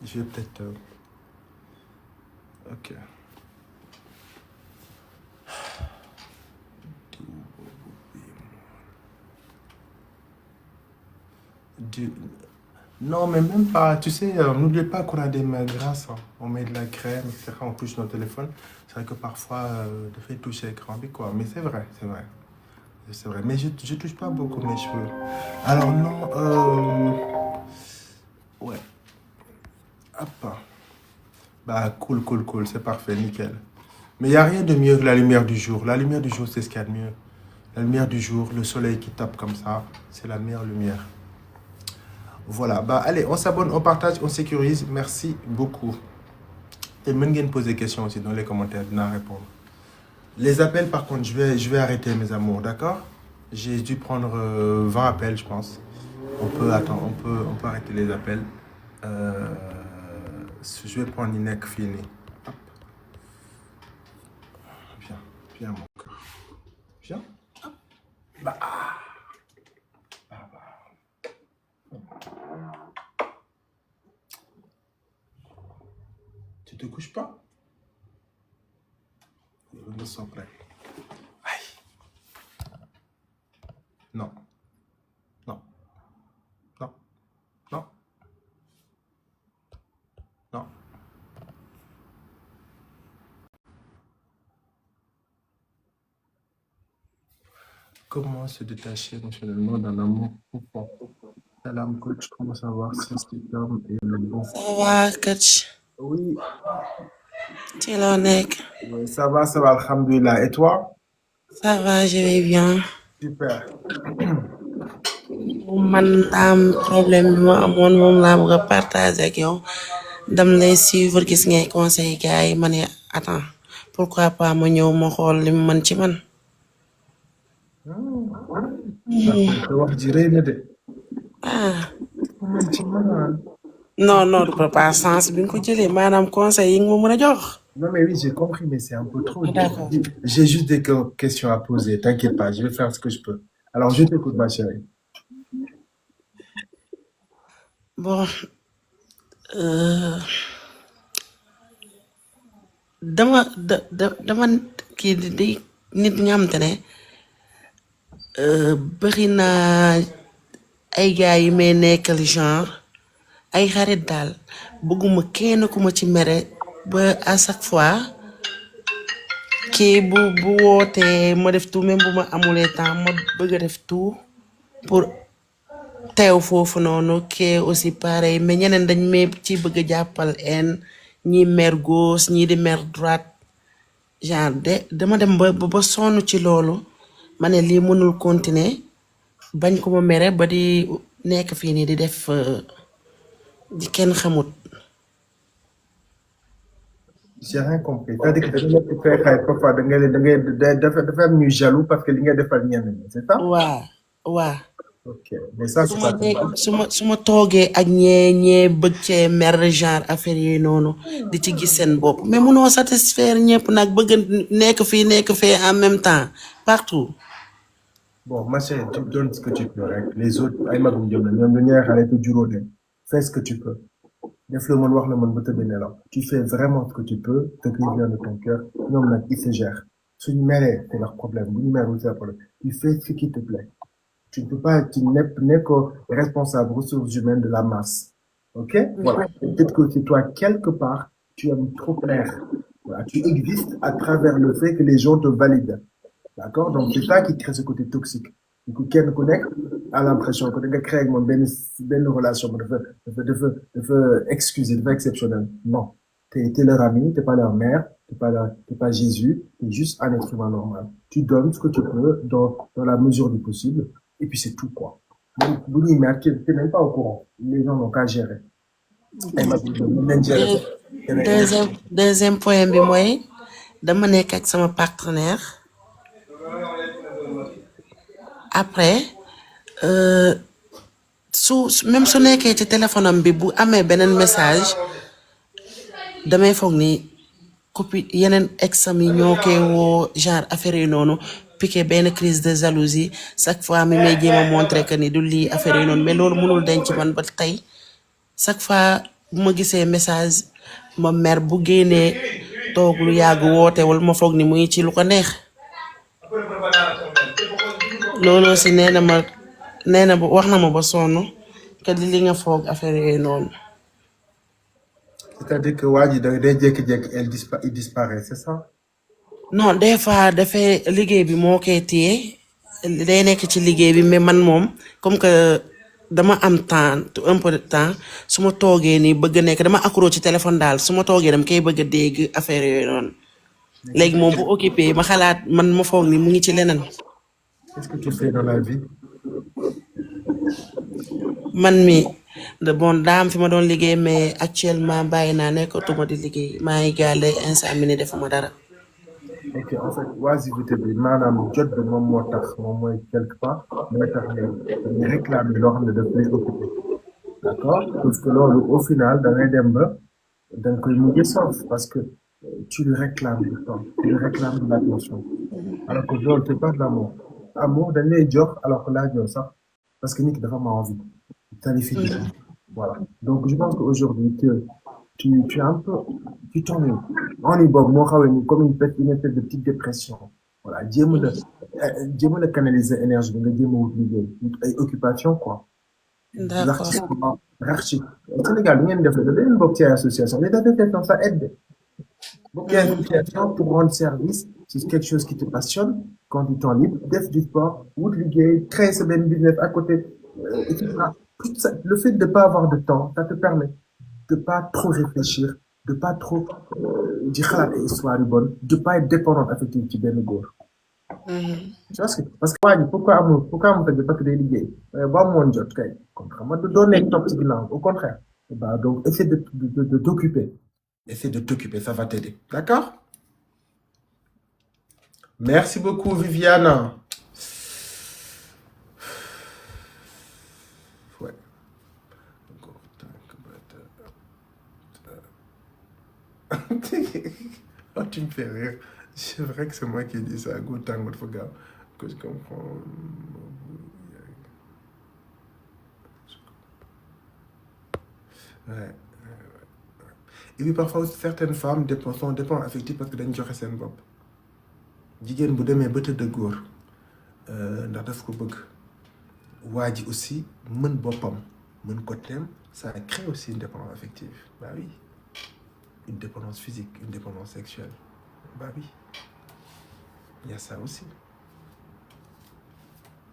Je vais peut-être... Ok. Non, mais même pas. Tu sais, n'oubliez pas qu'on a des mains grasses. Hein. On met de la crème, etc. On touche nos téléphones. C'est vrai que parfois, de fait toucher l'écran, quoi. Mais c'est vrai, c'est vrai. C'est vrai. Mais je touche pas beaucoup mes cheveux. Alors non, ouais. Hop. Bah, cool. C'est parfait, nickel. Mais il n'y a rien de mieux que la lumière du jour. La lumière du jour, c'est ce qu'il y a de mieux. La lumière du jour, le soleil qui tape comme ça, c'est la meilleure lumière. Voilà, bah allez, on s'abonne, on partage, on sécurise. Merci beaucoup. Et même poser poser des questions aussi dans les commentaires, je vais répondre. Les appels, par contre, je vais arrêter, mes amours, d'accord? J'ai dû prendre 20 appels, je pense. On peut arrêter les appels. Je vais prendre Inek fini. Hop. Viens, mon cœur. Viens. Hop. Bah. Tu te couches pas? Je me sens prêt. Aïe. Non. Comment se détacher émotionnellement d'un amour profond? Salam coach, comment savoir si cet homme est le bon? Ça va, coach? Oui. Tu es là, Nick? Oui, ça va, alhamdoulilah. Et toi? Ça va, je vais bien. Super. Man am problème bi ma amoon moom laa bëgg a partager ak yow dam lay suivre gis ngay conseil gars yi ma ne attends pourquoi pas ma ñëw ma xool li mu mën ci man. wax ji rëy na de. Non, du pas sens bi nga ko jëlee maanaam conseil yi nga ma mën a jox. Non, mais oui, j'ai compris, mais c'est un peu trop. D'accord. J'ai juste des questions à poser. T'inquiète pas, je vais faire ce que je peux. Alors, je t'écoute, ma chérie. Bon, dama kii di nit ñi nga xamante ne bëri naa ay gars yi may nekkal genre ay xarit daal bëgguma kenn ku ma ci mere ba à chaque fois kii bu wootee ma def tout même bu ma amulee temps ma bëgg a def tout pour teew foofu noonu kii aussi pareil mais ñeneen dañ may ci bëgg a jàppal en ñi mer gauche ñi di mer droite genre dama dem ba sonn ci loolu ma ne lii mënul continuer bañ ko ma mere ba di nekk fii nii di def di kenn xamut. J'ai rien compris. C'est-à-dire que da nga fay xay parfois dafa am ñuy jaloux parce que li nga defal ñenn ñi, c'est ça? waa ok mais ça c'est pas su ma toogee ak ñee bëgg cee mer genre affaire yi noonu di ci gis seen bopp mais munoo satisfaire ñëpp nag bëgg nekk fee en même temps partout. Bon, ma chérie, tu donnes ce que tu peux. Hein. Les autres, ay magum jëm la ñoom ñu ñeex xale te juróo de. Fais ce que tu peux. Def le mën wax le mën ba tëdd nelaw. Tu fais vraiment ce que tu peux, ce qui vient de ton cœur. ñoom nag ils se gèrent. Suñu meree, c'est leur problème. Bu ñu merul, c'est leur problème. Tu fais ce qui te plaît. Tu ne peux pas, tu n'es que responsable ressources humaines de la masse. Ok? Voilà. Peut-être que c'est toi, quelque part, tu aimes trop plaire. Voilà. Tu existes à travers le fait que les gens te valident. D'accord? Donc, c'est ça qui crée ce côté toxique. Du coup, quelqu'un connecte a l'impression que tu crées une relation, de excuser, de exceptionnel. Non. T'es leur ami, t'es pas leur mère, t'es pas Jésus, t'es juste un être humain normal. Tu donnes ce que tu peux dans la mesure du possible. Et puis c'est tout, quoi. Donc, t'es même pas au courant. Les gens n'ont qu'à gérer. Deuxième point bi mooy dama nekk ak sama partenaire après même su nekkee ci téléphone am bi bu amee beneen message damay foog ni copie yeneen exam yi ñoo koy woo genre affaire yi noonu piqué benn crise de jalousie chaque fois mi may jéem a montré que ni du lii affaire yi noonu mais loolu mënul denc man ba tey chaque fois bu ma gisee message ma mer bu génnee toog lu yàgg woote wala ma foog ni mu ngi ci lu ko neex looloo si nee na wax na ma ba sonn que li nga foog affaire yooyu noonu. C'est-à-dire que waa ji day jékki-jékki il disparaît c'est ça. non des fois dafay liggéey bi moo koy téye day nekk ci liggéey bi mais man moom comme que dama am temps un peu de temps su ma toogee nii bëgg nekk dama accro ci téléphone daal su ma toogee dama koy bëgg a dégg affaire yooyu noonu léegi moom bu occupé ma xalaat man ma foog ni mu ngi ci leneen. Qu'est-ce que tu fais dans la vie? man mi bon daam fi ma doon liggéey mais actuellement bàyyi naa nekkatuma di liggéey maa ngi gaale instant mi ni defuma dara. ok en fait oisiveté bi maanaam jot bi moom moo tax moom mooy quelque part mooy tax ne réclame bi loo xam ne daf lay occupé d'accord parce que loolu au final da ngay dem ba da nga koy mujjee soof parce que tu lui réclames du temps tu lui réclames de l'attention alors que loolu c'est pas de l'amour amour dañ lay jox alors que laa jox sax parce que nit ki dafa am envie qualifié voilà donc je pense qu'aujourd'hui tu es un peu tu t'ennuies on y boobu moo xawee ni comme une espèce de petite dépression voilà jéem a canaliser énergie bi nga jéem a wut liggéey ay occupation quoi. D'accord. L'archi Sénégal bi ngeen def da leen bokk ci association mais d'association ça aide bokk ci association pour rendre service c'est quelque chose qui te passionne quand tu t'en libre def du sport wut liggéey créer sa benn business à côté etc. Le fait de pas avoir de temps ça te permet de pas trop réfléchir de pas trop di xalaat ay histoire yu bonne de pas être dépendant affectif ci benn góor. parce que waa ji pourquoi amul parce que day liggéey ba amoon jot kay kon xam nga doo nekk topp ci ginnaaw au contraire bah donc essaie de t'occuper ça va t'aider d'accord. Merci beaucoup Viviane. Ouais. Oh, tu me fais rire. C'est vrai que c'est moi qui ai dit ça. Go tang ma dafa gaaw que je comprends. Ouais. Et puis parfois certaines femmes sont dépendants affectifs parce que dañu joxe seen bopp. Jigéen bu demee ba tëdd góor ndax daf ko bëgg waa ji aussi mën boppam mën ko teem ça crée aussi une dépendance affective bah oui une dépendance physique une dépendance sexuelle bah oui il y a ça aussi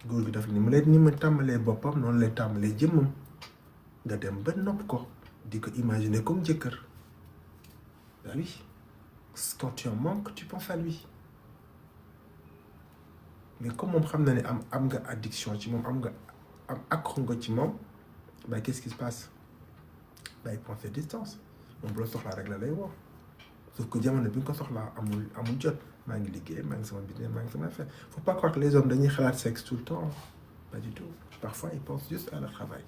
góor bi daf ni ma tàmbalee boppam noonu lay tàmbalee jëmmam nga dem ba nopp ko di ko imaginer comme jëkkër bah oui quand tu en manques tu penses à lui. Mais comme moom xam na ne am nga addiction ci moom am accro nga ci moom bah qu'est-ce qui se passe bah il prend ses distances moom bu la soxlaa rek la lay woo sauf que jamono bi nga ko soxlaa amul jot maa ngi liggéey maa ngi sama business maa ngi sama affaire faut pas croire que les hommes dañuy xalaat sexe tout le temps pas du tout parfois ils pensent juste à leur travail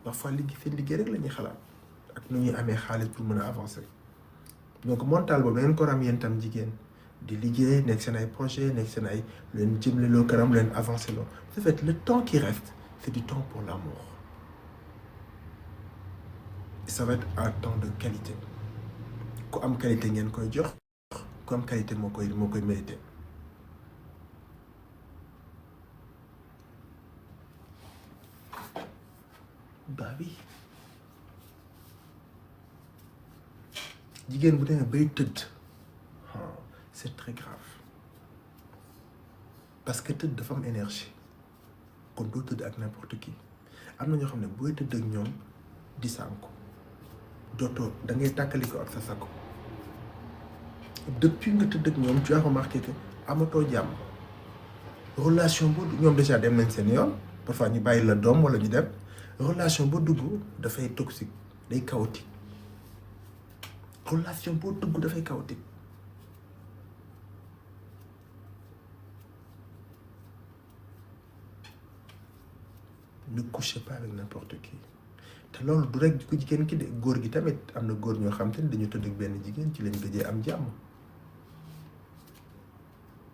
parfois seen liggéey rek la ñuy xalaat ak nu ñuy amee xaalis pour mën a avancer donc mental boobu da ngeen ko ram yéen tam jigéen di liggéey nekk seen ay projet nekk seen ay leen jëmle loo kanam leen avancer loo en fait le temps qui reste c'est du temps pour l'amour et ça va être un temps de qualité ku am qualité ngeen koy jox ku am qualité moo koy mérité bah oui jigéen bu demee bay tëdd c'est très grave parce que tëdd dafa am énergie kon doo tëdd ak n'importe qui am na ñoo xam ne booy tëdd ak ñoom di sànku dootoo da ngay tàkkali ko ak sa sako depuis nga tëdd ak ñoom tu as remarqué que amatoo jàmm relation boo ñoom déjà dem nañ seen yoon parfois ñu bàyyi la doom wala ñu dem relation boo dugg dafay toxique day chaotique relation boo dugg dafay chaotique. Ne couchez pas avec n'importe qui. te loolu du rek ku jigéen ki de góor gi tamit am na góor ñoo xam te ne dañu tëdd ak benn jigéen ci lañ gëjee am jàmm.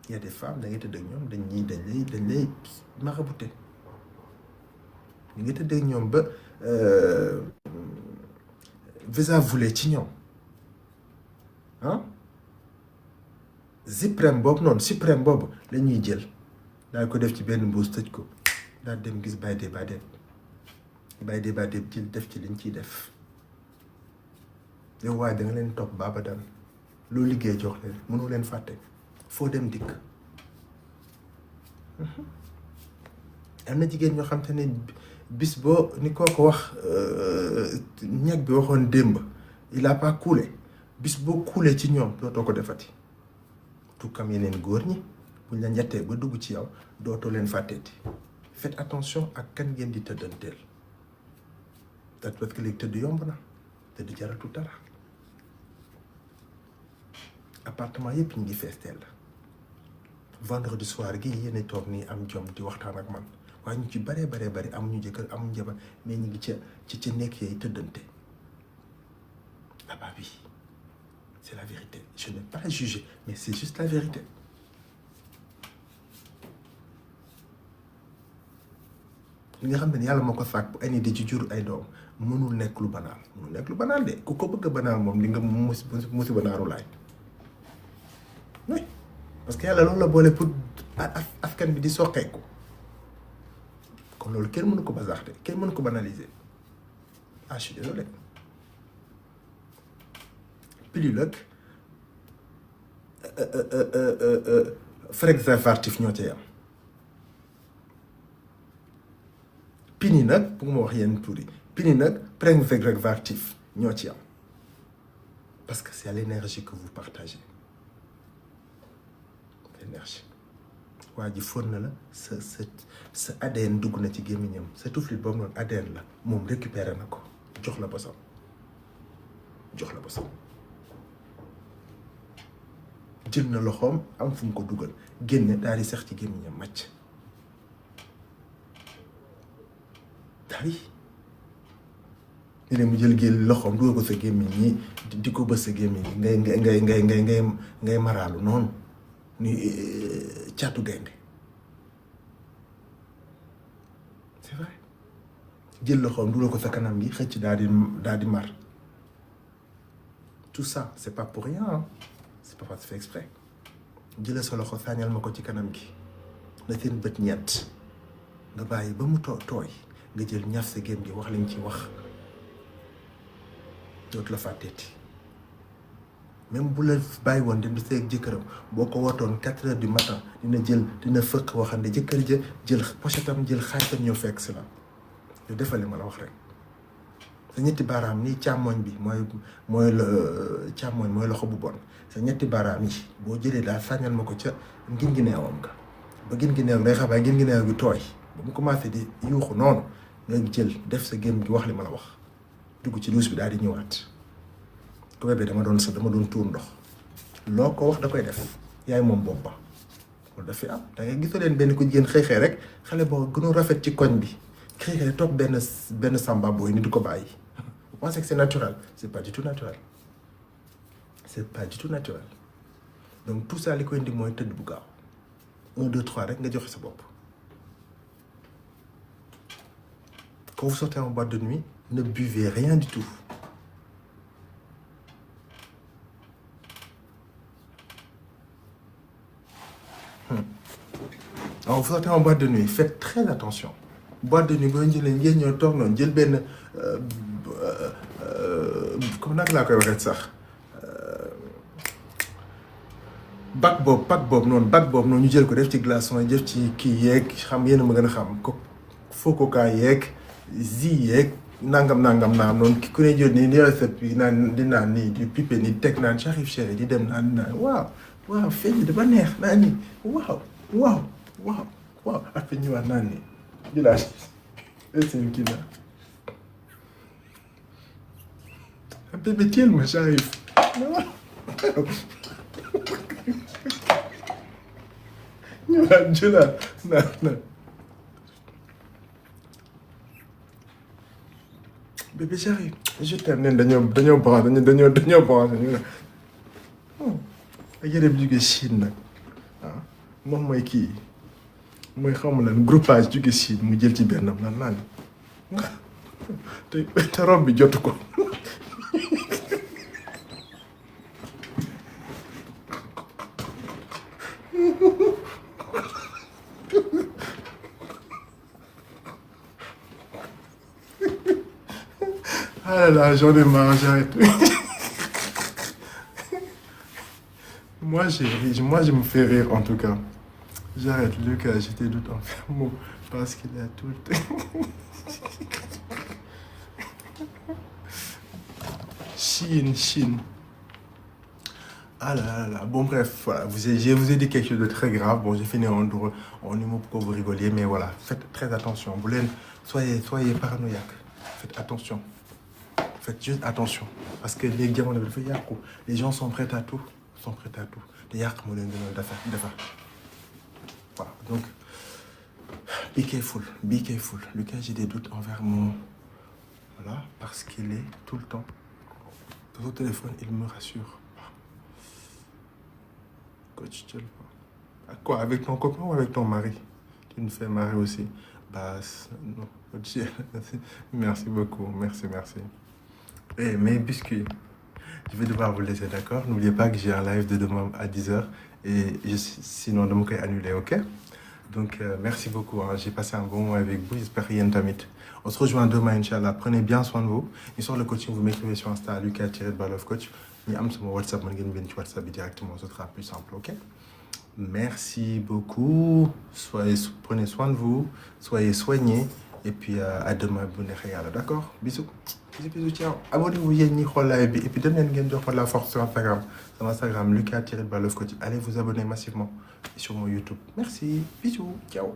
Il y a des femmes da ngay tëdd ak ñoom dañ lay marabouté ñu ngi tëdd ak ñoom ba désavoué ci ñoom ah suprême boobu noonu suprême boobu la ñuy jël daal ko def ci benn mbuus tëj ko daal dem gis bàyyi dee jël def ci liñ ciy def yow waaye da nga leen topp baabadan loo liggéey jox leen mënu leen fàtte foo dem dikk. am na jigéen ñoo xam te ne bis boo ni koo ko wax ñag bi waxoon démb il a pas coulé bis boo coulé ci ñoom dootoo ko defati tout comme yeneen góor ñi buñ la njattee ba dugg ci yow dootoo leen fàtteeti. Faites attention ak kan ngeen di tëddanteel parce que léegi tëdd yomb na tëdd jaratu dara appartement yëpp ñu ngi fees teel la vendredi soir gi yéen toog nii am jom di waxtaan ak man waaye ñu ci bari amuñu jëkkër amuñu jabar mais ñu ngi ca nekk yooyu tëddante. Ah bah oui, c'est la vérité. Je n'ai pas à juger, mais c'est juste la vérité. li nga xam ne yàlla moo ko sàkk bu ay nit di ci jur ay doom mënul nekk lu banal de ku ko bëgg a banal moom li nga musiba naaru laay oui parce que yàlla loolu la boole pour askan bi di soqeeku kon loolu kenn mënu ko bazaaxte kenn mënu ko banaliser ah je suis désolé pilule ak préservatif ñoo ca yam pini nag bu ma wax yenn tur yi pini nag préservatif ñoo ci am parce que c'est l'énergie que vous partagez l'énergie waa ji fóon na la sa ADN dugg na ci gémmiñam sa tuflit boobu noonu ADN la moom récupéré na ko jox la bosam jël na loxoom am fu mu ko dugal génne daal di sax ci gémmiñam màcc daal di mu jël génn loxoom dugal ko sa gémmiñ ñi di ko bës sa gémmiñ ngay maraalu noonu ni caatu gaynde c'est vrai jël loxoom dugal ko sa kanam gi xëcc daal di mar tout ça c'est pas pour rien hein? C'est pas parce que c'est fait exprès jëlee sa loxo sàññal ma ko ci kanam gi na seen bët ñett nga bàyyi ba mu tooy nga jël ñaf sa géem gi wax liñ ci wax dootu la fàtteeti même bu la bàyyi woon dem di seeg jëkkëram boo ko wootoon 4 heures du matin dina fëq waxande jëkkër ja jël pochetam jël xaalisam ñëw fekk si la lu defali ma la wax rek sa ñetti baaraam nii càmmoñ bi mooy càmmoñ mooy loxo bu bon sa ñetti baaraam yi boo jëlee daal sàññal ma ko ca ngin gi neewam nga ba ngin gi neew ngay xabaay ngin gi neew gi tooy ba mu commencé di yuuxu noonu nga jël def sa gémm gi wax li ma la wax dugg ci douche bi daal di ñëwaat ko bébé dama doon tuur ndox loo ko wax da koy def yaay moom bopp ba loolu dafay am da ngay gisoo leen benn ku jigéen xëy rek xale boo gënoon rafet ci koñ bi xëy topp benn samba booy ni du ko bàyyi. Vous pensez que c'est naturel? C'est pas du tout naturel. C'est pas du tout naturel. Donc tout ça li koy indi mooy tëdd bu gaaw 1 2 3 rek nga joxe sa bopp. Quand vous sortez en boîte de nuit, ne buvez rien du tout. Alors vous sortez en boîte de nuit, faites très attention. Boîte de nuit boo jëlee ngeen ñëw toog noonu jël benn comme naka laa koy waxee sax bac boobu noonu ñu jël ko def ci glaçon yi def ci kii yeeg xam yéen a ma gën a xam ko foo coca yeeg zi yeeg nangam naam noonu ku ne jël nii yore set bi naan di naan nii di pipe nii teg naan Cherif Chéri di dem naan waaw feeñ dafa neex naan nii waaw ak fi ñëwaat naan nii jëlaat seen kii la bébé teel ma Cherif ñëwaat jëlaat naan bébé chéri je t'aime neen dañoo branché dañoo branché ñu ne yére bi jóge Chine nag ah moom mooy kii mooy xaw ma lan groupage jóge Chine mu jël ci benn naan te robe bi jotu ko. Ah là là, j'en ai marre, j'arrête. Moi, je me fais rire en tout cas. J'arrête, Lucas, j'étais tout enfermé parce qu'il a tout le temps. Chine. Ah là là. Bon, bref, voilà. Je vous ai dit quelque chose de très grave. Bon, j'ai fini en humour pour que vous rigoliez, mais voilà, faites très attention. Soyez paranoïaque. Faites attention. Faites juste attention. Parce que les gamins ne veulent pas. Les gens sont prêts à tout. Voilà. Donc, be careful. Lucas, j'ai des doutes envers mon... Voilà, parce qu'il est tout le temps... Au téléphone, il me rassure. Coach, tu le vois. Quoi, avec ton copain ou avec ton mari? Tu nous fais marrer aussi. Bah, non. Coach, merci beaucoup. Merci. Eh, mes biscuits, je vais devoir vous laisser, d'accord? N'oubliez pas que j'ai un live de demain à 10h. Et sinon, je vais annuler, ok? Donc, merci beaucoup. Hein. J'ai passé un bon moment avec vous. J'espère qu'il y a une tamite. On se rejoint demain, Inch'Allah. Prenez bien soin de vous. Et sur le coaching, vous m'écrivez sur Insta, Lucas-Coach. Mais sur mon WhatsApp, WhatsApp directement. Ce sera plus simple, ok? Merci beaucoup. Prenez soin de vous. Soyez soignés. Et puis, à demain, bonne réale. D'accord? Bisous. Bisous, ciao. Abonnez-vous, Yenni, live. Et puis, donnez-moi la force sur Instagram. Sur Instagram, Lucas-Coach. Allez vous abonner massivement. Et sur mon YouTube. Merci. Bisous. Ciao.